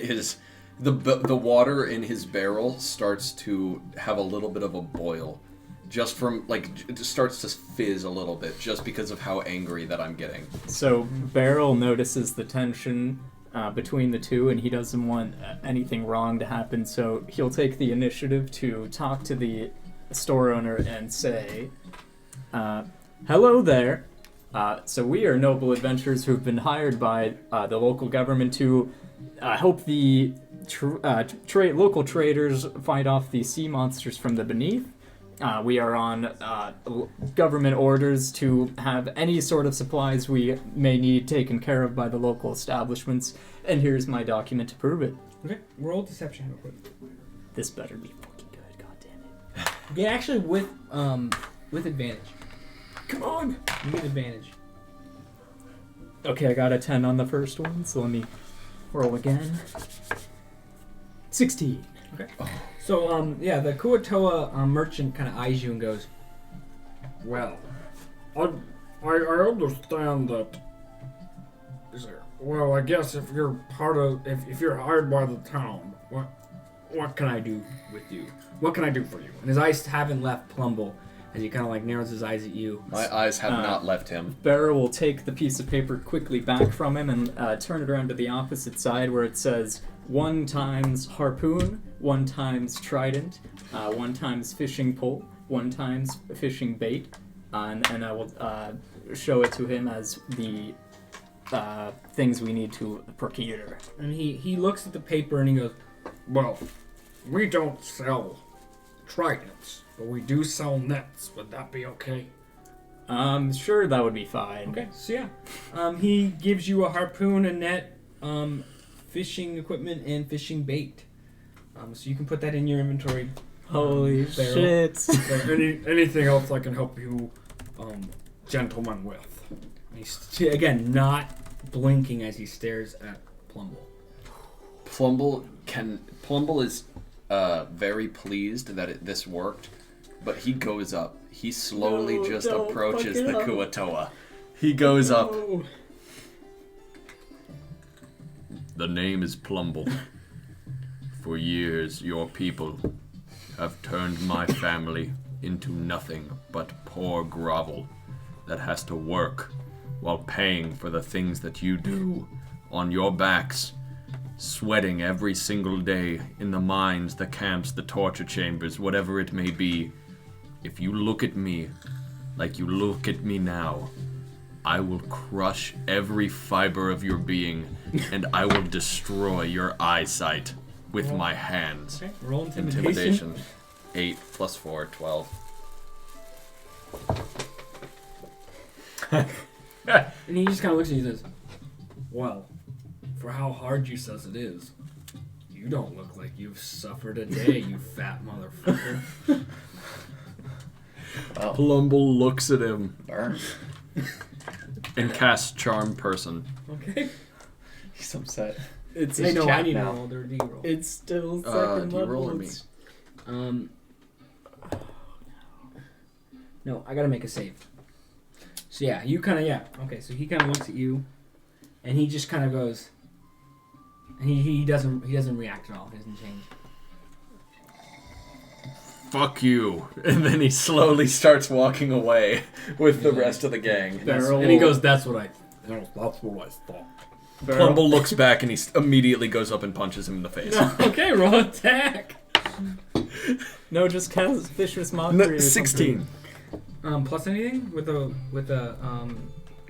the water in his barrel starts to have a little bit of a boil, just from it starts to fizz a little bit, just because of how angry that I'm getting. So Beryl notices the tension between the two, and he doesn't want anything wrong to happen. So he'll take the initiative to talk to the store owner and say. Hello there. So we are noble adventurers who've been hired by the local government to help the local traders fight off the sea monsters from the beneath. We are on government orders to have any sort of supplies we may need taken care of by the local establishments, and here's my document to prove it. Okay, roll deception real quick. This better be fucking good, goddammit. Yeah, actually with advantage. Come on! You get advantage. Okay, I got a 10 on the first one, so let me roll again. 16. Okay. So, the Kuatoa merchant kind of eyes you and goes, "Well, I understand that. Well, I guess if you're if you're hired by the town, what can I do with you? What can I do for you?" And his eyes haven't left Plumble. as he kind of like narrows his eyes at you. My eyes have not left him. Barrow will take the piece of paper quickly back from him and turn it around to the opposite side where it says 1 times harpoon, 1 times trident, 1 times fishing pole, 1 times fishing bait, and I will show it to him as the things we need to procure. And he looks at the paper and he goes, well, we don't sell tridents, but we do sell nets. Would that be okay? Sure, that would be fine. Okay, so yeah. He gives you a harpoon, a net, fishing equipment, and fishing bait. So you can put that in your inventory. Holy Barrel. shit. So anything else I can help you, gentlemen, with? He's, again, not blinking as he stares at Plumble. Plumble is very pleased that this worked, but he goes up. He slowly approaches the Kuatoa. He goes up. The name is Plumble. For years, your people have turned my family into nothing but poor grovel that has to work while paying for the things that you do on your backs, sweating every single day in the mines, the camps, the torture chambers, whatever it may be. If you look at me like you look at me now, I will crush every fiber of your being and I will destroy your eyesight with my hands. Okay, roll intimidation. 8 plus 4, 12. And he just kind of looks at you and says, well, for how hard you says it is, you don't look like you've suffered a day, you fat motherfucker. Plumble looks at him Burn. and casts Charm Person. Okay. He's upset. It's I his know, chat I need to now. roll their D-roll. It's still second Do you level. roll or me? It's- No, I gotta make a save. So yeah, you kind of, okay, so he kind of looks at you, and he just kind of goes, and he doesn't react at all, he doesn't change. Fuck you. And then he slowly starts walking away with the rest of the gang. Barrel. And he goes, that's what I thought. Barrel. Plumble looks back and he immediately goes up and punches him in the face. Okay, roll attack. No, just cast vicious mockery. or 16. Plus anything with a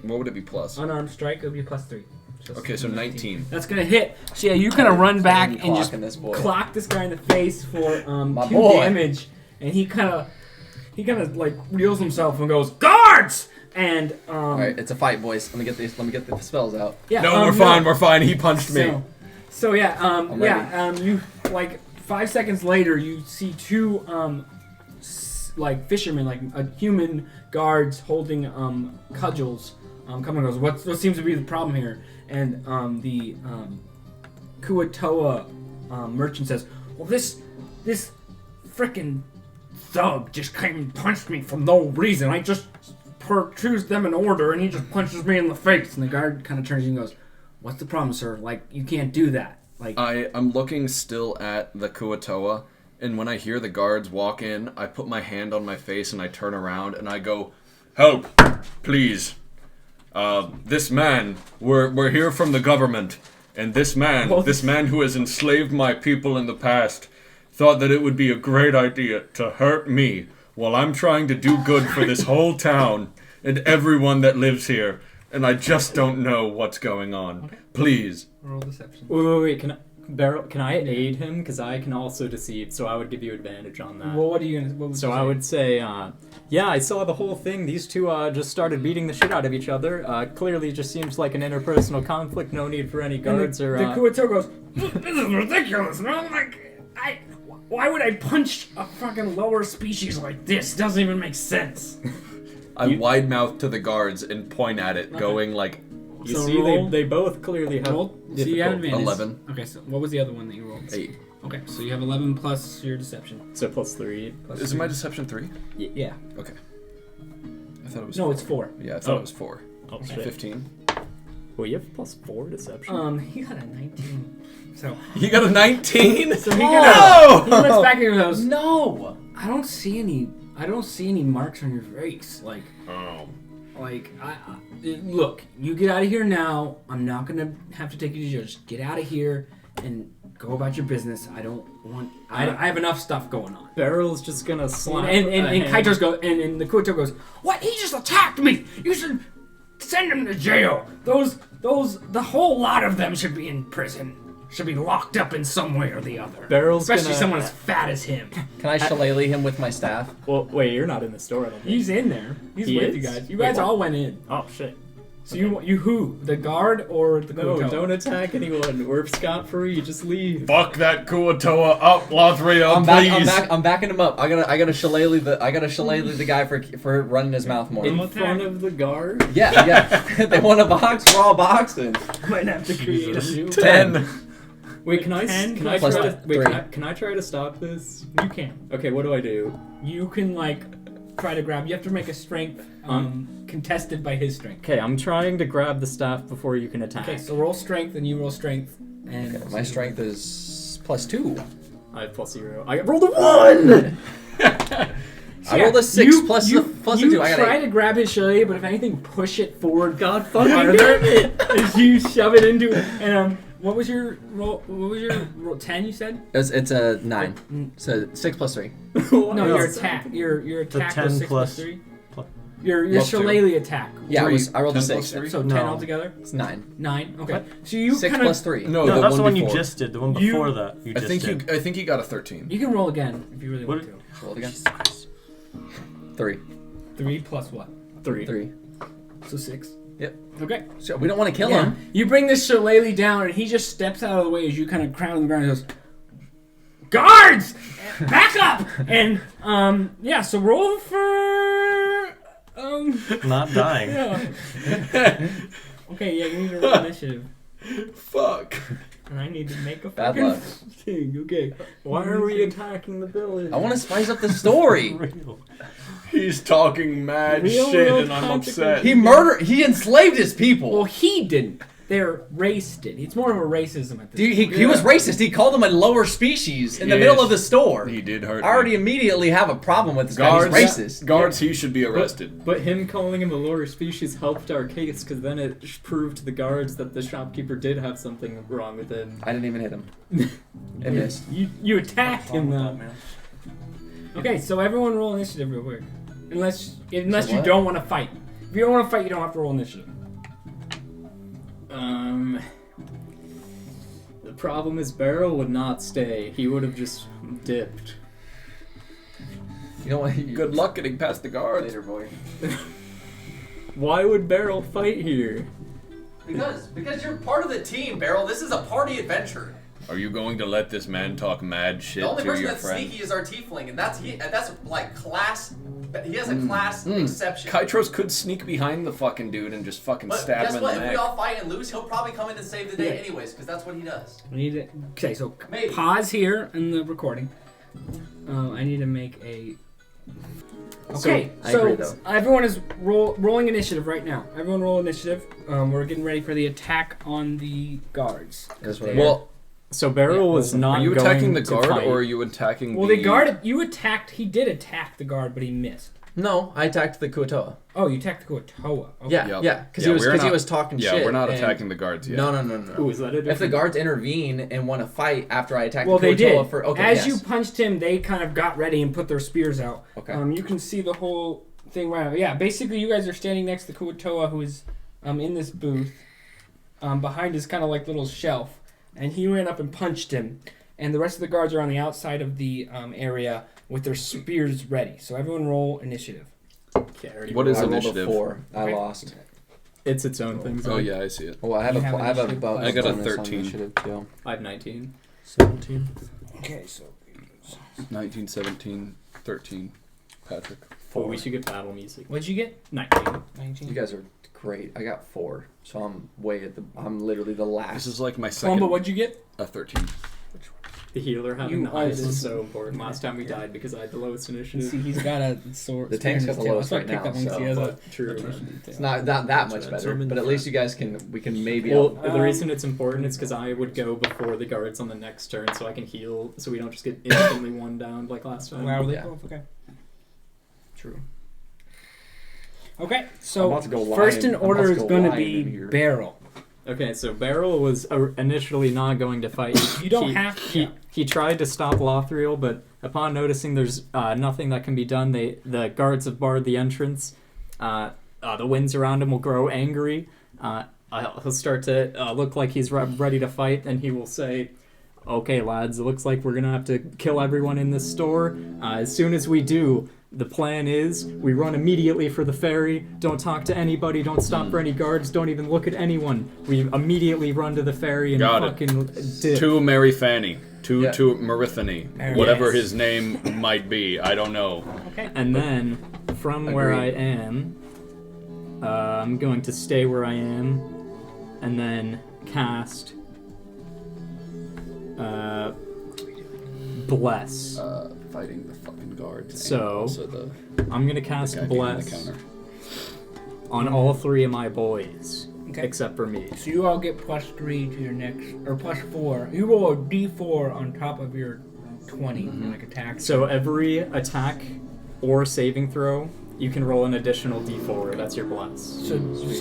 What would it be plus? unarmed strike, it would be +3. Okay, so 19. That's gonna hit. So yeah, you kind of run back and just Clocking this boy. clock this guy in the face for 2 boy. damage, and he kind of like reels himself and goes, guards! And All right, it's a fight, boys. Let me get the spells out. yeah, No, we're fine. He punched me. So yeah, ready. you like 5 seconds later, you see 2 like fishermen, like human guards holding cudgels. Come and goes. What seems to be the problem here? And the Kuatoa merchant says, "Well, this frickin' thug just came and punched me for no reason. I just choose them an order, and he just punches me in the face." And the guard kind of turns and goes, "What's the problem, sir? Like, you can't do that." Like, I'm looking still at the Kuatoa, and when I hear the guards walk in, I put my hand on my face and I turn around and I go, "Help, please. This man, we're here from the government, and this man who has enslaved my people in the past, thought that it would be a great idea to hurt me while I'm trying to do good for this whole town and everyone that lives here, and I just don't know what's going on. Okay. Please." roll deception. Wait. Can I aid him? Because I can also deceive, so I would give you advantage on that. Well, what are you gonna? What would So you I say? would say, yeah, I saw the whole thing. These two just started beating the shit out of each other. Clearly just seems like an interpersonal conflict. No need for any guards and or... the Kuatoa goes, "This is ridiculous, man. Like, why would I punch a fucking lower species like this? Doesn't even make sense." I wide mouth to the guards and point at it, going like, You So see, roll- they both clearly have Roll. So you have difficult- advantage. 11. Okay, so what was the other one that you rolled? 8. Okay, so you have 11 plus your deception. So +3. Plus Is it my deception 3? Yeah. Okay. I thought it was No, 4. it's 4. Yeah, I thought Oh. it was 4. Oh, So shit. 15. Well, you have +4 deception. He got a 19. So You got a 19? he No! looks back and he goes, No! I don't see any I don't see any marks on your face. Like, Oh. look, you get out of here now. I'm not gonna have to take you to jail. Just get out of here and go about your business. I don't want. I have enough stuff going on. Barrel's just gonna slap. And a hand. Kaito's and the Kuoto goes, "What? He just attacked me. You should send him to jail. The whole lot of them should be in prison. Should be locked up in some way or the other. Barrel's Especially gonna- someone as fat as him. Can I shillelagh him with my staff? Well, wait, you're not in the store. I don't think. He's in there. He's He with is? you guys. You Wait, guys what? all went in. Oh shit. So you who? The guard or the No, Kuoto? don't attack anyone. We're scot free. Just leave. Fuck that Kuatoa up, Lothrio, please. I'm backing him up. I gotta shillelagh the guy for running his mouth more. In front of the guard. Yeah. They want a box. We're all boxing. Might have to create a new 10. Wait, can I plus try to wait? three. Can I try to stop this? You can. Okay, what do I do? You can try to grab. You have to make a strength contested by his strength. Okay, I'm trying to grab the staff before you can attack. Okay, so roll strength and you roll strength. And Okay, my strength is +2. I have +0. I rolled a 1. I rolled a 6 plus the 2. I got try 8. to grab his shillelagh, but if anything, push it forward. God fucking farther damn it! As you shove it into it. And what was your roll? What was your roll? 10? You said? It's a 9. So 6 plus 3. No, your attack. Your attack was 6 plus 3. Your Plus shillelagh attack. Yeah, Three. I rolled a 10 plus 6. 3? So 10 No. altogether. It's 9. 9. Okay. What? So you 6 kind of plus 3. No, No, that's the one before. you just did. The one You- before that you I just think did. I think he got a 13. You can roll again if you really What want to. Roll it again. 3. 3 plus what? 3. 3. So 6. Yep. Okay. So we don't want to kill Yeah. him. You bring this shillelagh down, and he just steps out of the way as you kind of crown on the ground and goes, "Guards! Back up!" And, yeah, so roll for, Not dying. yeah. Okay, yeah, you need to roll initiative. Fuck. And I need to make a Bad fucking luck. thing. Okay. Why are we attacking the village? I want to spice up the story. Real. He's talking mad Real shit world and I'm consequences. upset. He enslaved his people. Well, he didn't. Their race did. It's more of a racism at this Dude, point. he was racist. He called them a lower species in the Yes. middle of the store. He did hurt I already me. immediately have a problem with this guy. Guards, He's racist. Guards, he should be arrested. But him calling him a lower species helped our case, because then it proved to the guards that the shopkeeper did have something wrong with him. I didn't even hit him. It missed. You attacked him, though. man. Okay, so everyone roll initiative real quick. Unless So you what? don't want to fight. If you don't want to fight, you don't have to roll initiative. The problem is Barrel would not stay. He would have just dipped. You know what? Good luck getting past the guards. later, boy. Why would Barrel fight here? Because you're part of the team, Beryl. This is a party adventure. Are you going to let this man talk mad shit The only to person your that's friend? sneaky is our tiefling, and that's like class. He has a class exception. Kytros could sneak behind the fucking dude and just fucking But stab guess him what? in If the we neck. all fight and lose, he'll probably come in and save the day Yeah. anyways, because that's what he does. I need to. Okay, so Maybe. pause here in the recording. I need to make a. So, Okay, I so agree, though. everyone is rolling initiative right now. Everyone roll initiative. We're getting ready for the attack on the guards. That's what- Well, So Barrel was not are you going attacking the to guard fight. or are you attacking Well, the guard, you attacked. He did attack the guard, but he missed. No, I attacked the Kuotoa. Oh, you attacked the Kuotoa. Okay. Yeah, Yep. yeah, because Yeah, he we're was not- talking Yeah, shit. we're not and- attacking the guards yet. No. Ooh, is that a If the different... guards intervene and want to fight after I attack Well, the they Kuotoa did. for okay, As yes. you punched him, they kind of got ready and put their spears out. Okay. You can see the whole thing right now. Yeah, basically, you guys are standing next to Kuotoa, who is in this booth, behind his kind of like little shelf, and he ran up and punched him. And the rest of the guards are on the outside of the area with their spears ready. So everyone roll initiative. Okay, I already What rolled. is I rolled initiative? a 4. I Okay. lost. It's its own thing. Oh yeah, I see it. Well, I have You a have I have a initiative? bonus I got a on 13. initiative too. I have 19. 17. Okay, so 19, 17, 13. Patrick. Oh, we should get battle music. what'd you get? 19. 19. You guys are great. I got 4, so I'm literally the last. This is like my second. Plumble, what'd you get? A 13. The healer having You the highest always- is so important. Last time we died because I had the lowest You initiative. see, he's got a sword. The tank's got the lowest right now, He has a True. It's not that much So better, I'm in but the at least you guys we can maybe. Well, Um, the reason it's important is because I would go before the guards on the next turn so I can heal, so we don't just get instantly one down like last time. Wow, they Yeah. both okay. True. Okay, I'm so about to go first lion. in order I'm is about to go going to lion in be here. Barrel. Okay, so Beryl was initially not going to fight. You don't have to. He tried to stop Lothriel, but upon noticing there's nothing that can be done, the guards have barred the entrance. The winds around him will grow angry. He'll start to look like he's ready to fight, and he will say, "Okay, lads, it looks like we're gonna have to kill everyone in this store. As soon as we do, the plan is we run immediately for the ferry. Don't talk to anybody. Don't stop for any guards. Don't even look at anyone. We immediately run to the ferry and Got it. fucking dip." To Mary Fanny. To Yeah. Marithany. Yes. Whatever his name might be. I don't know. Okay. And then, from where I Agreed. am, I'm going to stay where I am, and then cast Bless. Fighting the fucking guards. So, and also the I'm gonna cast guy behind the Bless counter. on all three of my boys, Okay. except for me. So you all get +3 to your next, or +4. You roll a D4 on top of your 20 for like attack. So every attack or saving throw, you can roll an additional D4. That's your Bless. So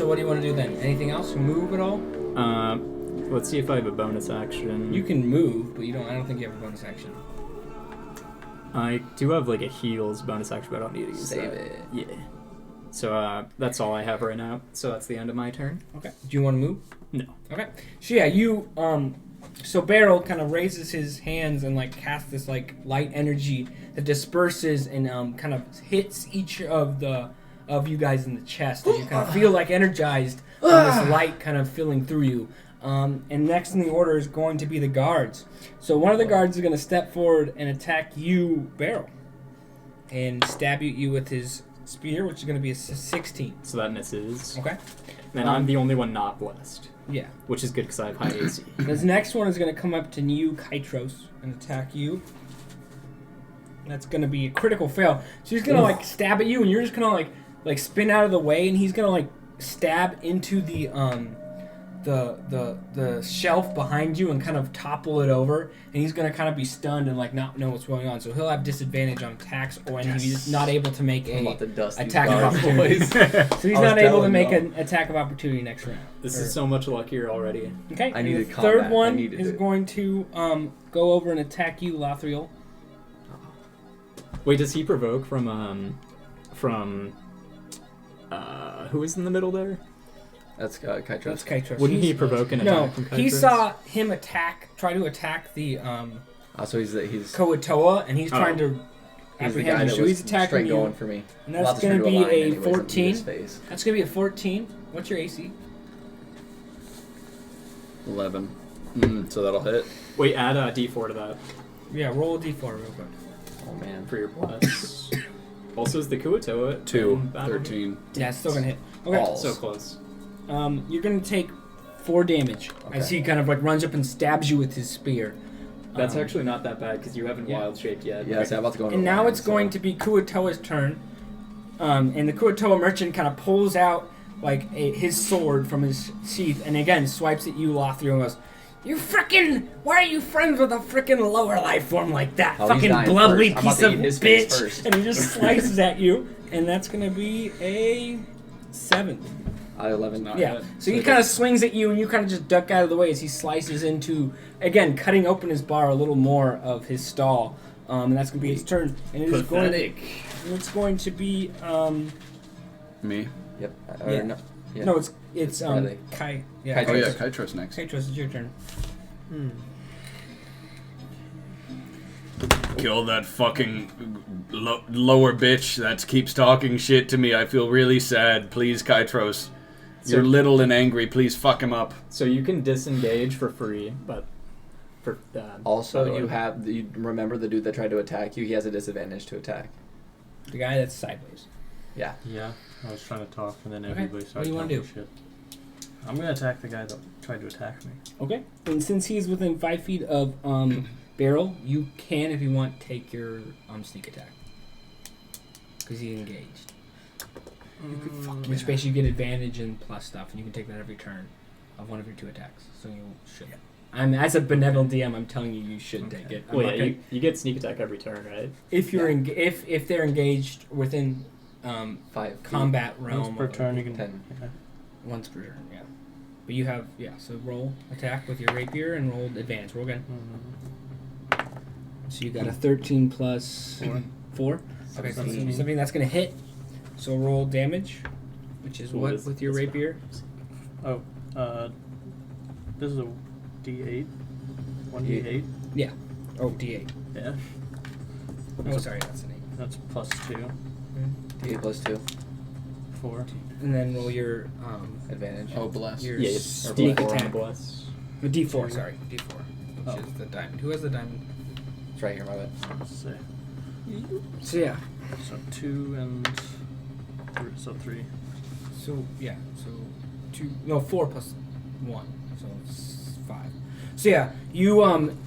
what do you want to do then? Anything else? Move at all? Let's see if I have a bonus action. You can move, but you don't. I don't think you have a bonus action. I do have like a heals bonus action, but I don't need to use Save that. it. Yeah. So that's all I have right now. So that's the end of my turn. Okay. Do you want to move? No. Okay. So yeah, you so Beryl kind of raises his hands and like casts this like light energy that disperses and kind of hits each of you guys in the chest, and you kind of feel like energized from this light kind of filling through you. And next in the order is going to be the guards. So one of the guards is going to step forward and attack you, Beryl, and stab you with his spear, which is going to be a 16. So that misses. Okay. And I'm the only one not blessed, Yeah. which is good because I have high AC. This next one is going to come up to you, Kytros, and attack you. That's going to be a critical fail. So he's going to like stab at you, and you're just going to like spin out of the way, and he's going to like stab into the shelf behind you and kind of topple it over, and he's going to kind of be stunned and like not know what's going on. So he'll have disadvantage on attacks, or and he's not able to make I'm a about to dust these attack of guards, opportunity. boys. So he's I was not able to telling make y'all. an attack of opportunity next round. This Or- is so much luckier already. Okay. I and needed the combat. third I one needed is it. going to go over and attack you, Lothriel. Wait, does he provoke from who is in the middle there? That's Kytros. That's Kytros. Wouldn't he He's- provoke an No, attack from Kytros? he saw him try to attack the So he's Koatoa, and he's trying to he's the guy apprehend you. that So was he's attacking straight you. going for me. And I'm that's about going to turn be a line a anyways and beat 14. his face. That's going to be a 14. What's your AC? 11. So that'll hit. Wait, add a D4 to that Yeah, roll a d4 real quick. Oh man. for your plus. Also, is the Kuatoa 2. in battle? 13. Yeah, it's still going to hit. Okay. Balls. So close. You're going to take 4 damage as Okay. he kind of like runs up and stabs you with his spear. That's actually not that bad because you haven't yeah. wild shaped yet. Yeah, so I'm about to go into And now line, it's going to be Kuatoa's turn. And the Kuatoa merchant kind of pulls out like his sword from his sheath and again swipes at you, Lothriel, and goes, "You frickin'! Why are you friends with a frickin' lower life form like that? Oh, he's Fucking dying bloodly first. I'm about piece to of eat his face bitch!" first. And he just slices at you, and that's gonna be a 7. 11. Yeah. So he kind of swings at you, and you kind of just duck out of the way as he slices into, again, cutting open his bar a little more of his stall. And that's going to be his turn. And it is Pathetic. it's going to be Me? Yep. Yeah. No. Yeah. no, it's Riley. Kai. Kytros. Yeah. Oh yeah, Kytros next. Kytros, it's your turn. Kill that fucking lower bitch that keeps talking shit to me. I feel really sad. Please, Kytros. You're little and angry. Please fuck him up. So you can disengage for free, but for Also, you remember the dude that tried to attack you? He has a disadvantage to attack. The guy that's sideways. Yeah. Yeah, I was trying to talk, and then Okay, everybody what do started you wanna talking shit. I'm gonna attack the guy that tried to attack me. Okay. And since he's within 5 feet of Beryl, you can, if you want, take your sneak attack. Because he's engaged. In which case you get advantage and plus stuff, and you can take that every turn of one of your 2 attacks. So you should. as a benevolent DM, I'm telling you, you should take it. I'm Well, not yeah, gonna- you get sneak attack every turn, right? if you're if they're engaged within 5 feet. combat realm. Once per turn, you can. 10. Yeah. Once per turn, yeah. But you have so roll attack with your rapier and roll advance. Roll again. So you got a 13 plus 4. Okay, so 17. 17. That's gonna hit. So roll damage, which is what with your rapier? Oh, this is a D8. 1D8. Oh, D8. Yeah. Oh, sorry, that's an 8. That's plus 2. D8 plus 2. 4. And then roll your Advantage. Oh, bless. your Yeah, it's sneak D4 attack. bless. D4, sorry, D4, which Oh. is the diamond. Who has the diamond? It's right here, my bad. Let's see. So yeah, So 2 and 3. So 3. so 4 plus 1, so it's 5. So yeah, you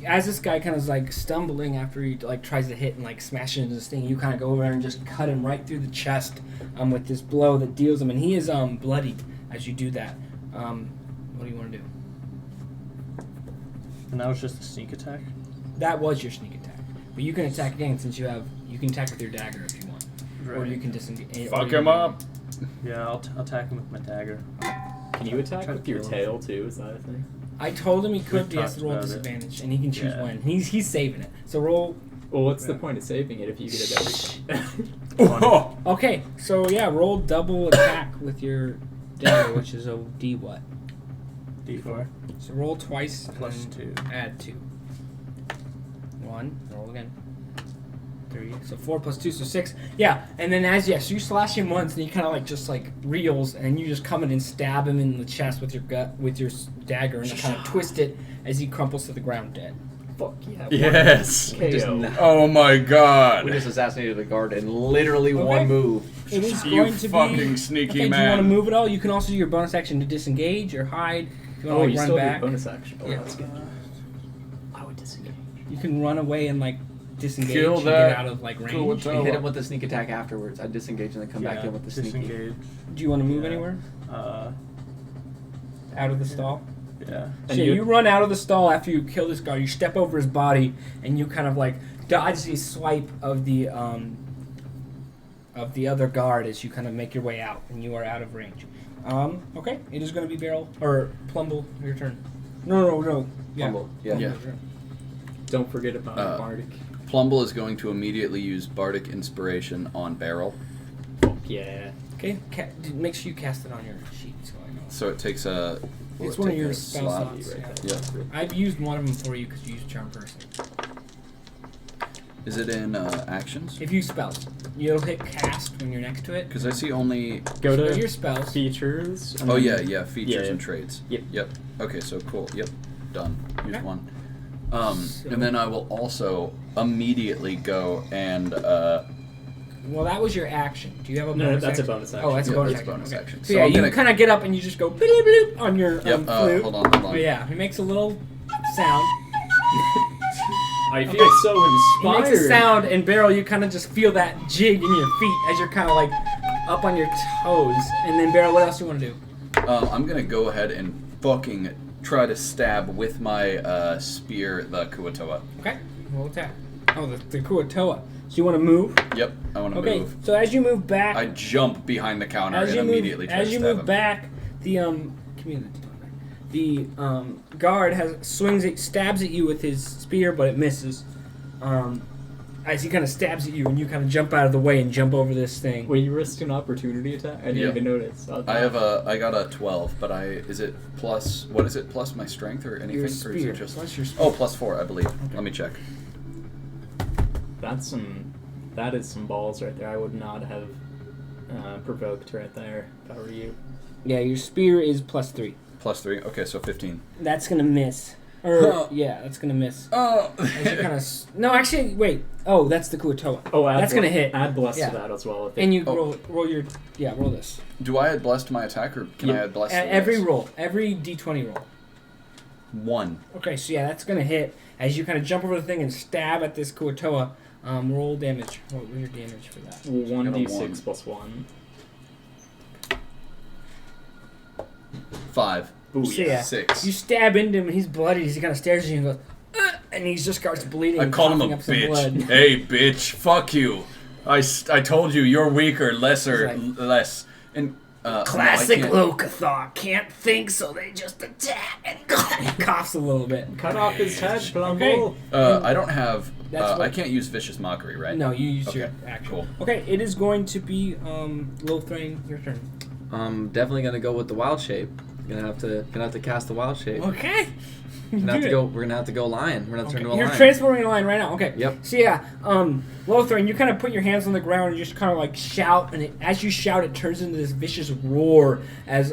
as this guy kind of is like stumbling after he like tries to hit and like smash into this thing, you kind of go over there and just cut him right through the chest with this blow that deals him, and he is bloodied as you do that. What do you want to do? And that was just a sneak attack. That was your sneak attack, but you can attack again since you can attack with your dagger if you want, or you can disengage. Fuck him up. Yeah, I'll attack him with my dagger. Can you attack Try to with your kill him. tail too? Is that a thing? I told him he could, We've but he has talked to roll about it. disadvantage, and he can choose Yeah. when. He's saving it. So roll. Well, what's the Yeah. point of saving it if you get it every time? Oh, Okay, so yeah, roll double attack with your dagger, which is a D what? D4. So roll twice Plus and 2. add 2. 1. Roll again. 3. So 4 plus 2, so 6. Yeah, and then so you slash him once, and he kind of like just like reels, and then you just come in and stab him in the chest with your dagger, and kind of twist it as he crumples to the ground dead. Fuck yeah. yes. KO. Oh my We god. just assassinated a guard in literally Okay. one move. It is You going to fucking be. sneaky Okay, do you man. want to move at all? You can also do your bonus action to disengage or hide. If you Oh, want you to still run have back. your bonus action. Oh, Yeah. that's good. I would disengage. You can run away and like disengage Kill and that get out of like range. Cool, We hit him with the sneak attack afterwards. I disengage and then come back in with the sneaky. disengage. Do you want to move Yeah. anywhere? Yeah. Out of the stall? Yeah. And So you- you run out of the stall after you kill this guy. You step over his body and you kind of like dodge the swipe of the other guard as you kind of make your way out, and you are out of range. Okay, it is going to be Barrel or Plumble. Your turn. No. Yeah. Plumble, yeah. Yeah. Don't forget about Bardic. Plumble is going to immediately use Bardic Inspiration on Barrel. Fuck yeah. Okay. Make sure you cast it on your sheet so I know. So it takes a. will It's it one of take your a spell slot? slots. Right Yeah. there. Yeah. I've used one of them for you because you used Charm Person. Is it in actions? If you spells, you'll hit cast when you're next to it. Because I see only. Go Go to to your spells. features. and Oh then- yeah, features Yeah. and trades. Yep. Okay, so cool. Yep, done. Use Okay. one. So- And then I will also immediately go and Well, that was your action. Do you have a No, bonus that's a action? bonus action. Oh, that's a Yeah, bonus that's action. bonus Okay. action. So, So yeah, I'm you gonna- kind of get up and you just go bloop bloop on your Yep. flute. Hold on. Oh yeah, he makes a little sound. I feel so He inspired. makes a sound, and Beryl, you kind of just feel that jig in your feet as you're kind of like up on your toes. And then Beryl, what else do you want to do? I'm gonna go ahead and fucking try to stab with my spear the Kuatoa. Okay, roll attack. Oh, the Kuatoa. So you want to move? Yep, I want to Okay, move. so as you move back, I jump behind the counter as and you immediately move, try as to you stab move him. back, the guard stabs at you with his spear, but it misses. As he kind of stabs at you, and you kind of jump out of the way and jump over this thing. Well, you risked an opportunity attack. I didn't Yep. even notice. I got a 12, but is it plus, what is it, plus my strength or anything? Your Or is spear. it just, Plus your spear. oh, plus 4, I believe. Let me check. That is some balls right there. I would not have provoked right there if I were you. Yeah, your spear is plus 3. Plus 3, okay, so 15. That's gonna miss. Or yeah, that's gonna miss. Oh! As you kind of no, actually, wait. Oh, that's the Kuatoa. Oh, That's gonna hit. Add bless Yeah. to that as well. If And you Oh. roll your roll this. Do I add bless to my attack, or can I add bless to Every this? roll, every D20 roll. 1. Okay, so yeah, that's gonna hit as you kind of jump over the thing and stab at this Kuatoa. Roll damage. What was your damage for that? 1d6 plus 1. 5. Ooh, So, yeah. yeah. 6. You stab into him and he's bloody. He kind of stares at you and goes, and he just starts bleeding. I and called him a coughing up some blood. bitch. Hey, bitch, fuck you. I told you, you're weaker, lesser, He's less. And Classic no, I can't. Locathar. Can't think, so they just attack. And he coughs a little bit. Cut off his head, Plumble. Okay. I don't have. That's what- I can't use vicious mockery, right? No, you use your Okay, action. cool. Okay, it is going to be Lothrain, your turn. I'm definitely gonna go with the wild shape. Gonna have to cast the wild shape. Okay. We're gonna have Do to it. go. We're gonna have to go lion. We're gonna Okay. turn to a You're lion. transforming a lion right now. Okay. Yep. So yeah, Lothrain, you kind of put your hands on the ground and you just kind of like shout, and as you shout, it turns into this vicious roar as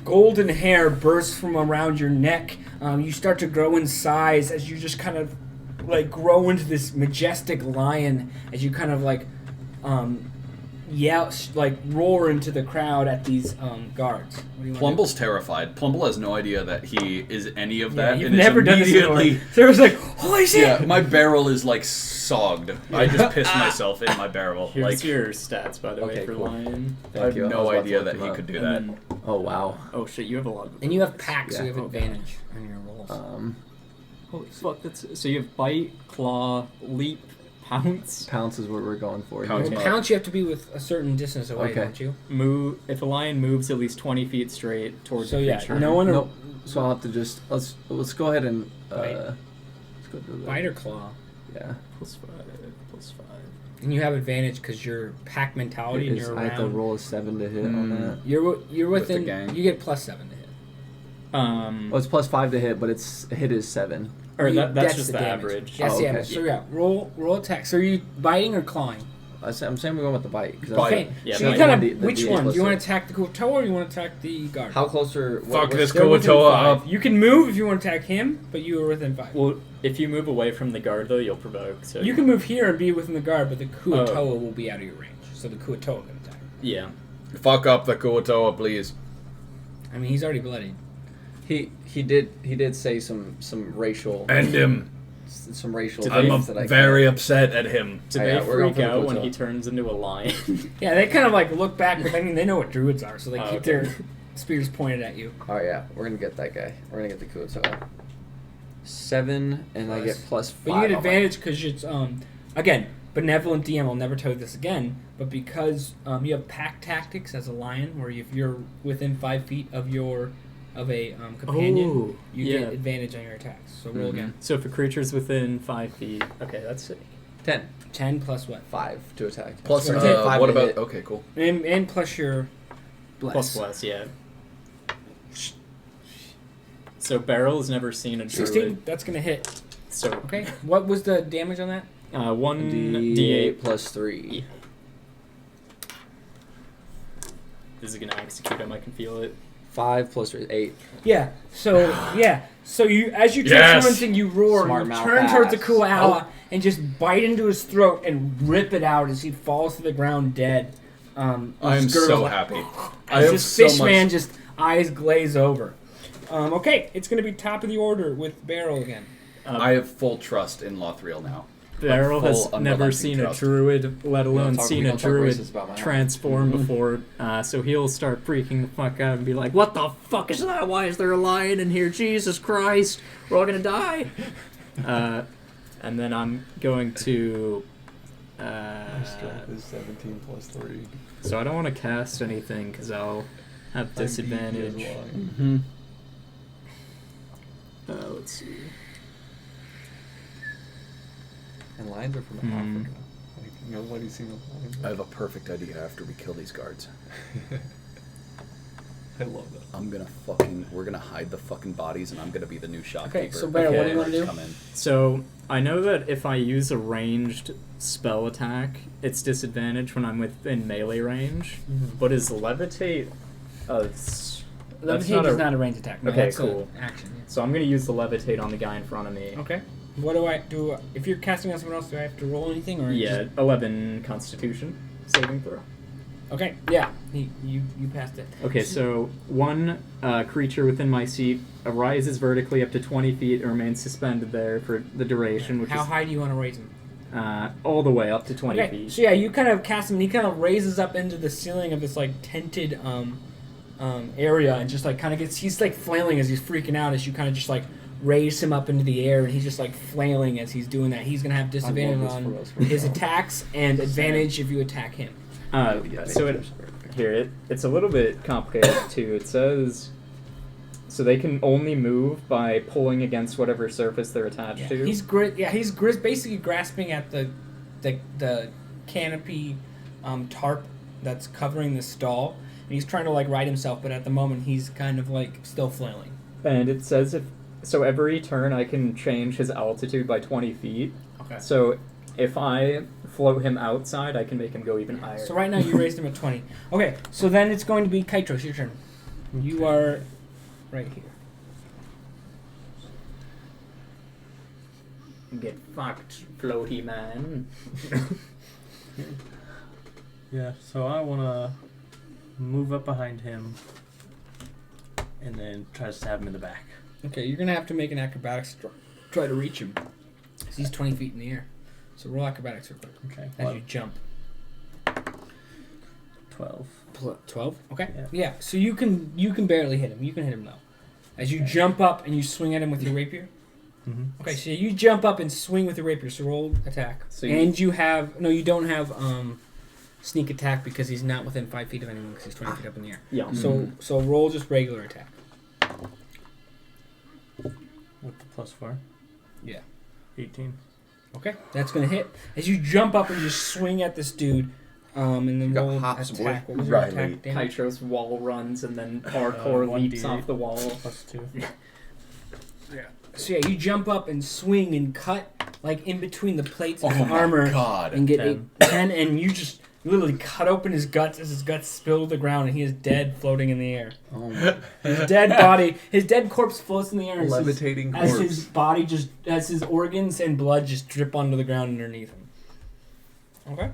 golden hair bursts from around your neck. You start to grow in size as you just kind of like grow into this majestic lion as you kind of like yell, like roar into the crowd at these guards. What do you wanna do? Plumble's terrified. Plumble has no idea that he is any of Yeah, that. you've and it's never done this before. immediately. So it was like, holy shit! Yeah, my barrel is like sogged. I just pissed myself in my barrel. Here's Like your stats, by the way, Okay, for cool. lion. I have you. I was no about to idea look that them he up. could do And that. then, Oh wow. oh shit, you have a lot of. And you have packs, so Yeah. you have advantage on your rolls. Holy fuck, that's so you have bite, claw, leap, pounce. Pounce is what we're going for. Pounce. here. Well, pounce, you have to be with a certain distance away, Okay. don't you? Move if a lion moves at least 20 feet straight towards So the yeah, creature. no one Nope. So I'll have to just let's go ahead and Bite. let's go do that. Bite or claw. Yeah. Plus 5. And you have advantage because you're pack mentality and It is- you're I have to around. roll a 7 to hit on that. You're With the within. gang. You get +7 to hit. Oh, it's plus 5 to hit, but its hit is 7. Or You- that's just the damage. average. That's Oh, the okay. average. So yeah, roll attack. So are you biting or clawing? I'm saying we're going with the bite. 'cause Bite. Okay. Yeah, so you bite. kind of The which D8 one? Do plus you want to 3. attack the Kuotoa or you want to attack the guard? How close are? Fuck this They're within Kuotoa 5. up. You can move if you want to attack him, but you are within 5. Well, if you move away from the guard, though, you'll provoke. So You can move here and be within the guard, but the Kuotoa Oh. will be out of your range. So the Kuotoa can attack. Yeah. Fuck up the Kuotoa, please. I mean, he's already bloodied. He did say some racial End him. some racial Did I'm things that I very upset at him. Do Oh, they yeah, we're going freak for the out when Kuotoa. he turns into a lion? Yeah, they kind of like look back, but I mean, they know what druids are, so they Oh, keep okay. their spears pointed at you. Oh yeah, we're gonna get that guy. We're gonna get the Kuotoa. 7, and I get plus 5. But you get on my- advantage because it's again, benevolent DM. I'll never tell you this again, but because you have pack tactics as a lion, where if you're within 5 feet of a companion, Oh, you yeah. get advantage on your attacks. So roll Mhm. again. So if a creature's within 5 feet, okay, that's sick. 10. 10 plus what? 5 to attack. Plus Or what? 5 What to about? hit. Okay, cool. And plus your Plus, yeah. So Barrel's never seen a 16. druid. That's gonna hit. So Okay. What was the damage on that? 1d8. plus 3. This is gonna execute him. I can feel it. 5 plus 3 is 8. Yeah. So So you, as you Yes! transform into, you roar, Smart you mouth turn towards the ass. Kuala and just bite into his throat and rip it out as he falls to the ground dead. I am his girdle so like- happy. I As have this so fish man much. just eyes glaze over. Okay, it's gonna be top of the order with Barrel again. I have full trust in Lothriel now. Barrel full has never unrelenting seen trust. a druid, let alone talk- seen we a don't talk druid racist about my house. transform before. So he'll start freaking the fuck out and be like, "What the fuck is that? Why is there a lion in here? Jesus Christ, we're all gonna die!" And then I'm going to. Strength is 17 plus 3. So I don't want to cast anything because I'll have disadvantage. Mm-hmm. Let's see. And lions are from Hmm. Africa. Like, nobody's seen a lion. I have a perfect idea after we kill these guards. I love that. We're gonna hide the fucking bodies and I'm gonna be the new shopkeeper. Okay, so Barrel, what do you want to do? Come in. So I know that if I use a ranged spell attack, it's disadvantage when I'm within melee range. But is levitate? That's Levitate is not a range attack. No, Okay, that's cool. an action. So I'm gonna use the levitate on the guy in front of me. Okay. What do I do? If you're casting on someone else, do I have to roll anything or Yeah, 11 Constitution saving throw. Okay. Yeah. You passed it. Okay, so one creature within my seat rises vertically up to 20 feet and remains suspended there for the duration, which How is high do you want to raise him? all the way up to 20 Okay. feet. So yeah, you kind of cast him, and he kind of raises up into the ceiling of this like tented area and just like kind of he's like flailing as he's freaking out as you kind of just like raise him up into the air and he's just like flailing as he's doing that. He's gonna have disadvantage on his attacks and advantage if you attack him. It's a little bit complicated too. It says so they can only move by pulling against whatever surface they're attached to. He's basically grasping at the canopy tarp that's covering the stall. And he's trying to like right himself, but at the moment he's kind of like still flailing. And it says every turn I can change his altitude by 20 feet. Okay. So if I float him outside, I can make him go even higher. So right now you raised him at 20. Okay, so then it's going to be Kaitros, your turn. You are right here. Get fucked, floaty man. Yeah, so I want to move up behind him and then try to stab him in the back. Okay, you're going to have to make an acrobatics try to reach him. 'Cause he's 20 feet in the air. So roll acrobatics real quick. Okay. As you jump. 12. 12? Okay. Yeah. So you can barely hit him. You can hit him though. As you jump up and you swing at him with your rapier. Mm-hmm. Okay, so you jump up and swing with your rapier. So roll attack. So and you don't have sneak attack because he's not within 5 feet of anyone because he's 20 feet up in the air. Yeah. So roll just regular attack. With the +4? Yeah. 18. Okay, that's gonna hit. As you jump up and just swing at this dude, and then You got roll hops, attack. boy. What was your Riley. attack damage? Kaitros wall runs and then parkour 1d8 leaps off the wall. +2. So yeah, you jump up and swing and cut like in between the plates of Oh his my armor God. and get 10. 10, and you just literally cut open his guts as his guts spill to the ground and he is dead, floating in the air. Oh my. His dead body, his dead corpse floats in the air as Levitating as corpse. his body as his organs and blood just drip onto the ground underneath him. Okay.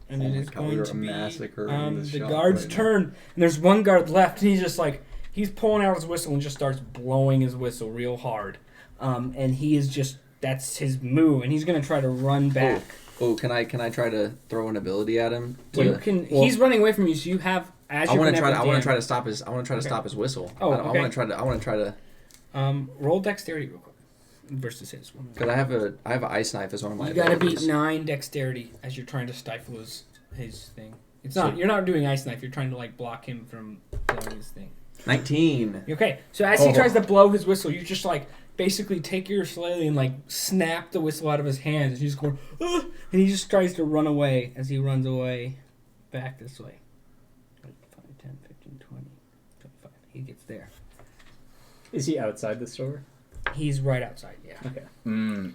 And Oh it my is God, going we were to be massacring this the shop guard's right now. turn, and there's one guard left, and he's just like he's pulling out his whistle and just starts blowing his whistle real hard, and he is just that's his move, and he's gonna try to run back. Oh, can I try to throw an ability at him? You can. He's running away from you, so you have. As I want to try to stop his. I want to try to stop his whistle. Oh, I okay. want to try to. Roll dexterity real quick versus his one. Because I have an ice knife as one of my. You gotta beat abilities. 9 dexterity as you're trying to stifle his thing. It's not. You're not doing ice knife. You're trying to like block him from blowing his thing. 19. Okay, so as he tries to blow his whistle, you just like basically take your shillelagh and like snap the whistle out of his hands, and he's going, "Ah!" and he just tries to run away as he runs away back this way. 5, 10, 15, 20, 25. He gets there. Is he outside the store? He's right outside. Yeah. Okay. And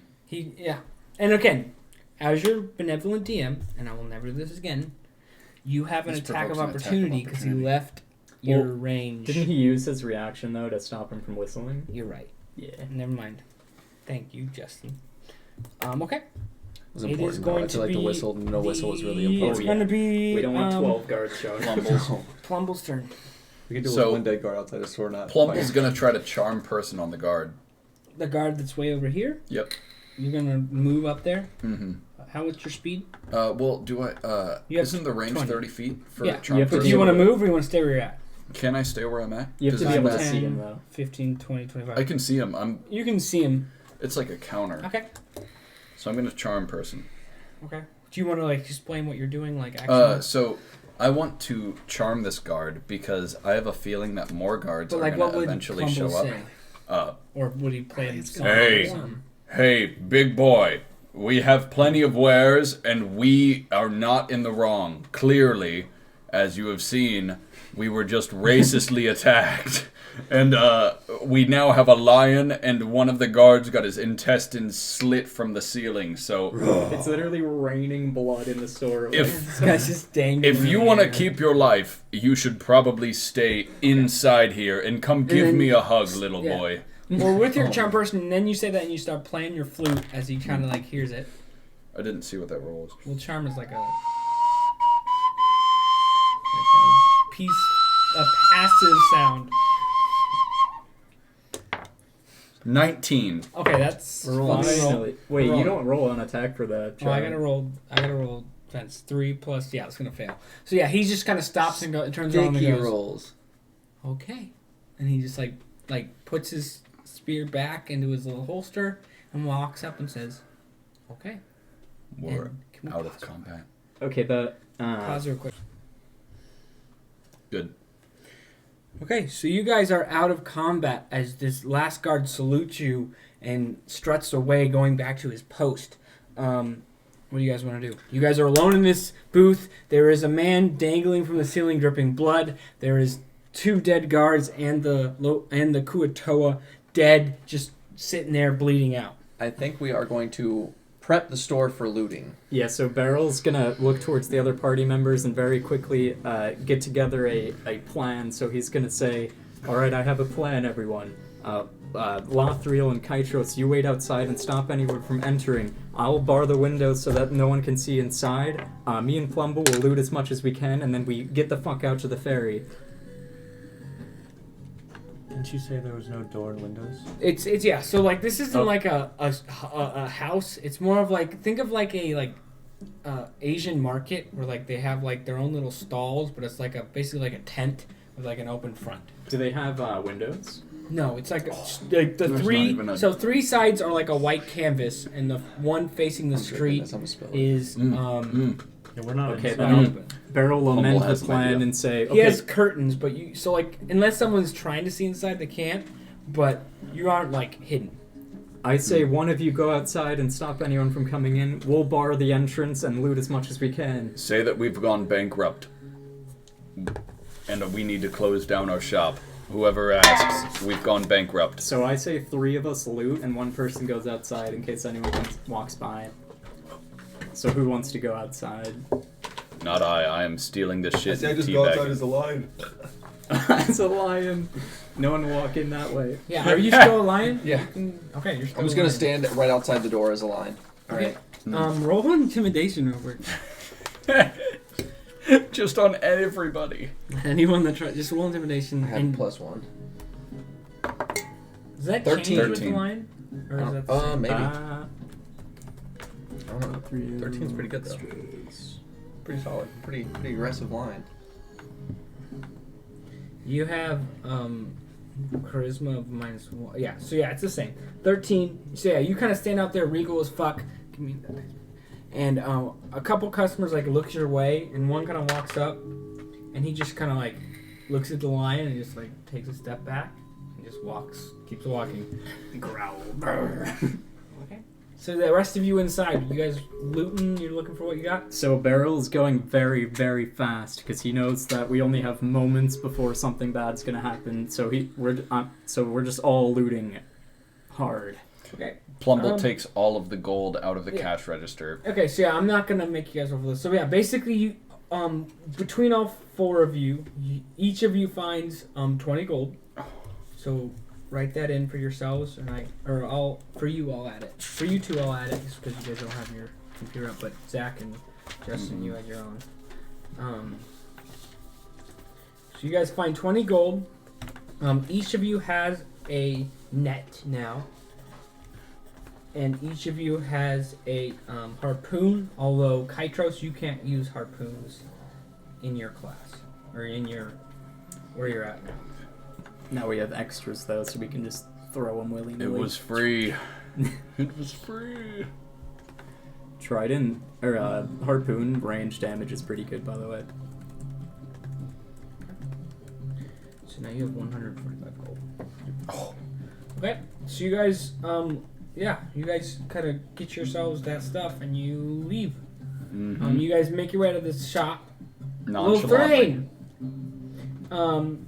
again, as your benevolent DM, and I will never do this again, you have an This attack of provokes an attack of opportunity because he opportunity. left your Well, range. Didn't he use his reaction though to stop him from whistling? You're right. Yeah. Never mind. Thank you, Justin. Okay. It was It is important. going Though. I to feel like the be whistle. No whistle was really It's important. going to be We don't want 12 guards showing up. Plumble's turn. We could do So- one dead guard outside the store. Not Plumble's gonna try to charm person on the guard. The guard that's way over here. Yep. You're going to move up there. Mm-hmm. How what's your speed? Well, do I? You have Isn't the range 20. 30 feet for Yeah. charm You have to But person? do you want to move or you want to stay where you're at? Can I stay where I'm at? You have Does to be that able to matter? see him though. 15, 20, 25. I can see him. You can see him. It's like a counter. Okay. So I'm gonna charm person. Okay. Do you want to like explain what you're doing? Like actually. So I want to charm this guard because I have a feeling that more guards But are like, what gonna would eventually Plumble show up. say? Or would he play himself? Hey. Hey, big boy. We have plenty of wares, and we are not in the wrong. Clearly, as you have seen, we were just racistly attacked. And we now have a lion, and one of the guards got his intestines slit from the ceiling. So It's literally raining blood in the store. if This guy's just dangling. if you in want the to air. keep your life, you should probably stay inside here and come give then- me a hug, little yeah. boy. Or with your charm person, and then you say that and you start playing your flute as he kind of like hears it. I didn't see what that roll was. Well, charm is like a passive sound. 19. Okay, that's Roll fine. Wait, Roll. you don't roll on attack for that. Oh, I gotta roll. That's 3 plus. Yeah, it's gonna fail. So yeah, he just kind of stops and turns around and Sticky goes. rolls. okay. And he just like puts his spear back into his little holster and walks up and says, okay. We're And can we out of pause- combat. Okay, the Pause real quick. Good. Okay, so you guys are out of combat as this last guard salutes you and struts away, going back to his post. What do you guys want to do? You guys are alone in this booth. There is a man dangling from the ceiling, dripping blood. There is 2 dead guards and the Kuatoa dead, just sitting there bleeding out. I think we are going to prep the store for looting. Yeah, so Barrel's gonna look towards the other party members and very quickly get together a plan. So he's gonna say, alright, I have a plan, everyone. Lothriel and Kytros, you wait outside and stop anyone from entering. I'll bar the windows so that no one can see inside. Me and Plumble will loot as much as we can, and then we get the fuck out to the ferry. Didn't you say there was no door and windows? It's yeah. So like this isn't Oh. like a house. It's more of like, think of like a Asian market where like they have like their own little stalls, but it's like basically like a tent with like an open front. Do they have windows? No, it's like There's the not three. even a- So 3 sides are like a white canvas, and the one facing the I'm dripping street this, I'm gonna spill it. is Yeah, we're not Okay, inside. then Barrel will Plumble amend the has an plan idea. and say, he okay, has curtains, but you so like unless someone's trying to see inside, they can't. But you aren't like hidden. I say one of you go outside and stop anyone from coming in. We'll bar the entrance and loot as much as we can. Say that we've gone bankrupt. And we need to close down our shop. Whoever asks, we've gone bankrupt. So I say 3 of us loot and 1 person goes outside in case anyone walks by. So who wants to go outside? Not I am stealing this I shit say I and just go outside teabagging. as a lion. As a lion. No one walk in that way. Yeah, are you still a lion? Yeah. Okay, you're still. I'm just a gonna lion. stand right outside the door as a lion. Okay. Roll intimidation over Just on everybody. anyone that tries. Just roll intimidation. I have And +1. does that 13. change with the 13. lion? Or is that the same? Maybe. Uh, I don't know. 13's pretty good though. Pretty solid. Pretty aggressive line. You have charisma of -1. Yeah, so yeah, it's the same. 13. So yeah, you kind of stand out there regal as fuck. Give me that. And a couple customers like look your way, and one kind of walks up, and he just kind of like looks at the lion and just like takes a step back and just keeps walking. Growl. Okay. So the rest of you inside, you guys looting? You're looking for what you got? so Barrel's going very, very fast because he knows that we only have moments before something bad's gonna happen. So we're just all looting hard. Okay. Plumble takes all of the gold out of the Yeah. cash register. Okay, so yeah, I'm not gonna make you guys roll for this. So yeah, basically, you, between all 4 of you, each of you finds 20 gold. So write that in for yourselves, and for you, I'll add it. For you 2, I'll add it just because you guys don't have your computer up. But Zach and Justin, you had your own. So you guys find 20 gold. Each of you has a net now. And each of you has a harpoon, although Kytros, you can't use harpoons in your class, or where you're at now. Now we have extras though, so we can just throw them willy-nilly. It was free. It was free. Trident or harpoon range damage is pretty good, by the way. So now you have 145 gold. Oh. Okay, so you guys, you guys kind of get yourselves that stuff and you leave. Mm-hmm. You guys make your way to this shop. Little Nonchalantly. train.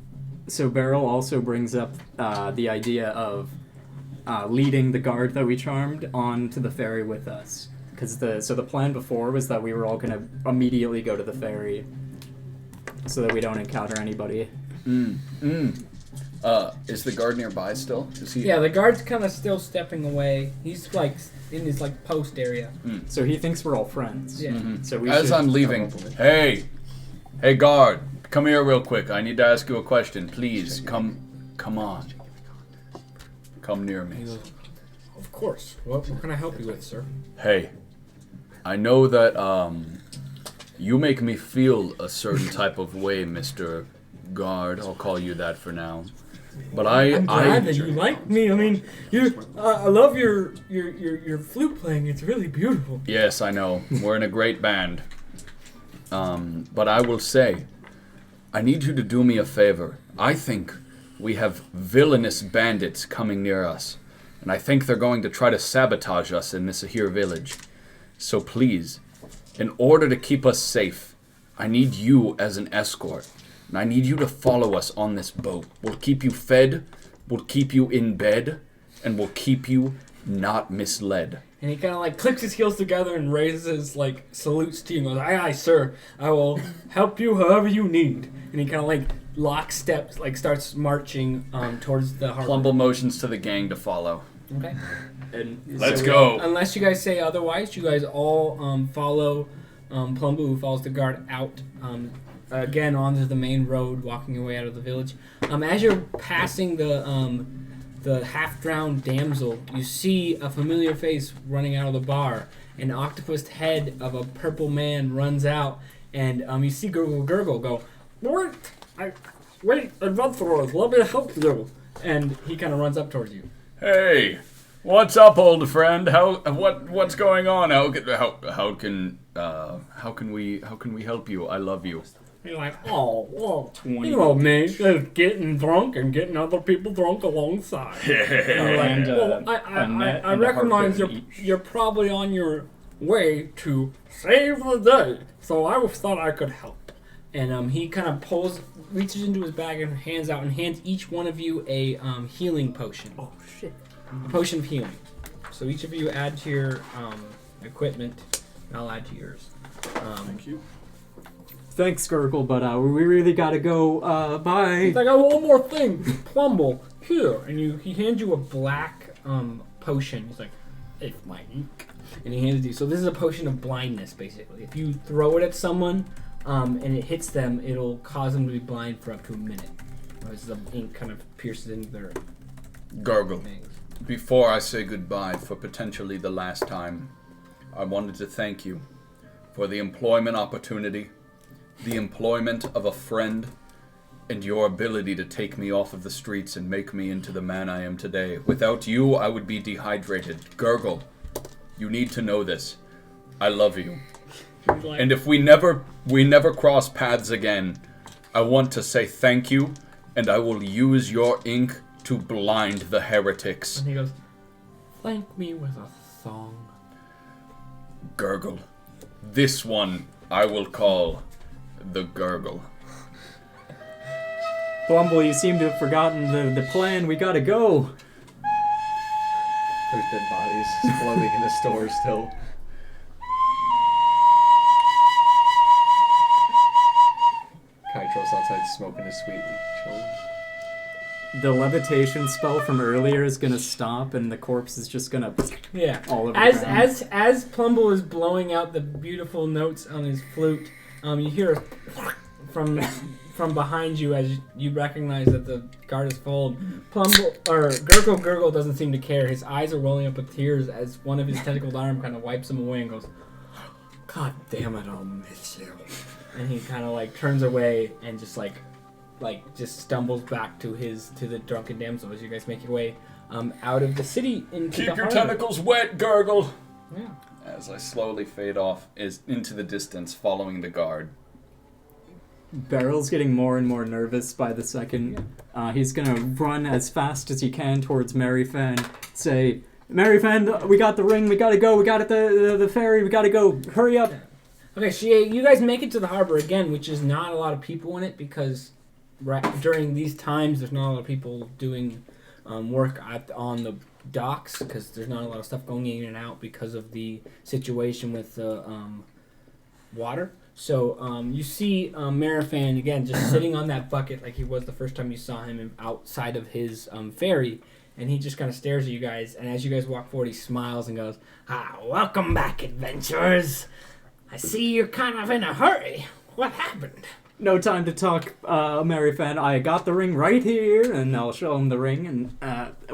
So Beryl also brings up the idea of leading the guard that we charmed onto the ferry with us. Because the plan before was that we were all going to immediately go to the ferry so that we don't encounter anybody. Is the guard nearby still? Is he? Yeah, the guard's kind of still stepping away. He's like in his like post area. So he thinks we're all friends. Yeah. So we As should I'm leaving, hey guard, come here real quick. I need to ask you a question. Please, come on. Come near me. Of course. What can I help you with, sir? Hey, I know that you make me feel a certain type of way, Mr. guard. I'll call you that for now. But I'm glad that you like me. I mean, I love your flute playing. It's really beautiful. Yes, I know. We're in a great band. But I will say, I need you to do me a favor. I think we have villainous bandits coming near us, and I think they're going to try to sabotage us in this here village. So please, in order to keep us safe, I need you as an escort, and I need you to follow us on this boat. We'll keep you fed, we'll keep you in bed, and we'll keep you not misled. And he kind of like clicks his heels together and raises like salutes to you and goes, "Aye, aye, sir. I will help you however you need." And he kind of like locksteps, like starts marching towards the harbor. Plumble motions to the gang to follow. Okay. And Let's go. Unless you guys say otherwise, you guys all follow Plumble, who follows the guard out again onto the main road, walking your way out of the village. As you're passing the half-drowned damsel, you see a familiar face running out of the bar. An octopus head of a purple man runs out, and you see Gurgle go, Wait, adventurers, let me help you. And he kind of runs up towards you. Hey, what's up, old friend? What's going on? How can we help you? I love you. You're like, oh, well, you know me, just getting drunk and getting other people drunk alongside. And I recognize you're probably on your way to save the day, so I thought I could help. And he kind of reaches into his bag and hands each one of you a healing potion. Oh shit! A potion of healing. So each of you add to your equipment, and I'll add to yours. Thank you. Thanks, Gurgle, but we really gotta go. Bye. He's like, "Oh, one more thing, Plumble, here." And he hands you a black potion. He's like, "It's my ink." And he hands it to you. So this is a potion of blindness, basically. If you throw it at someone and it hits them, it'll cause them to be blind for up to a minute. As the ink kind of pierces into their Gurgle. things. Before I say goodbye for potentially the last time, I wanted to thank you for the employment opportunity, the employment of a friend, and your ability to take me off of the streets and make me into the man I am today. Without you, I would be dehydrated. Gurgle, you need to know this. I love you. And if we never cross paths again, I want to say thank you, and I will use your ink to blind the heretics. And he goes, "Thank me with a song." Gurgle. This one I will call the Gurgle. Plumble, you seem to have forgotten the plan. We gotta go. There's dead bodies floating in the store still. Kytros outside smoking his sweet chill. The levitation spell from earlier is gonna stop, and the corpse is just gonna all over the ground. As Plumble is blowing out the beautiful notes on his flute, you hear from behind you as you recognize that the guard is full. Gurgle doesn't seem to care. His eyes are welling up with tears as one of his tentacled arm kind of wipes him away and goes, "God damn it, I'll miss you." And he kind of like turns away and just just stumbles back to the drunken damsel as you guys make your way out of the city into Keep the your harbor. tentacles wet, Gurgle. Yeah. As I slowly fade off into the distance, following the guard. Beryl's getting more and more nervous by the second. He's gonna run as fast as he can towards Mary Fan. Say, "Mary Fan, we got the ring. We gotta go. We got the ferry. We gotta go. Hurry up." Okay, so you guys make it to the harbor again, which is not a lot of people in it because during these times there's not a lot of people doing work on the docks because there's not a lot of stuff going in and out because of the situation with the water. So you see Marifan again just sitting on that bucket like he was the first time you saw him outside of his ferry, and he just kind of stares at you guys, and as you guys walk forward he smiles and goes, "Welcome back, adventurers. I see you're kind of in a hurry. What happened?" No time to talk, Mary Fan. I got the ring right here, and I'll show him the ring. And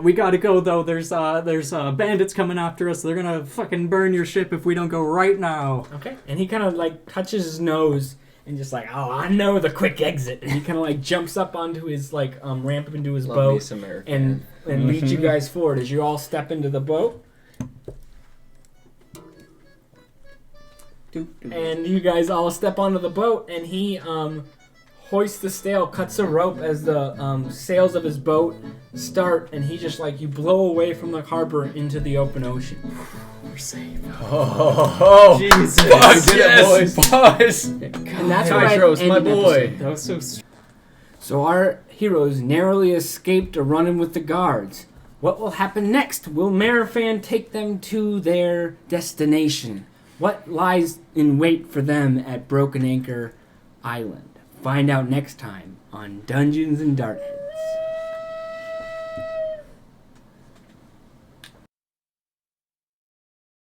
we gotta go though. There's bandits coming after us. They're gonna fucking burn your ship if we don't go right now. Okay. And he kind of like touches his nose, and just like, oh, I know the quick exit. And he kind of like jumps up onto his like ramp up into his Love me boat some American. and leads you guys forward as you all step into the boat. And you guys all step onto the boat, and he hoists the sail, cuts a rope as the sails of his boat start, and he just like, you blow away from the harbor into the open ocean. We're safe. Oh, Jesus! Fuck yes, boys! And that's where I Kytro's end my an boy. episode. That was so. So our heroes narrowly escaped a run-in with the guards. What will happen next? Will Marifan take them to their destination? What lies in wait for them at Broken Anchor Island? Find out next time on Dungeons and Dartheads.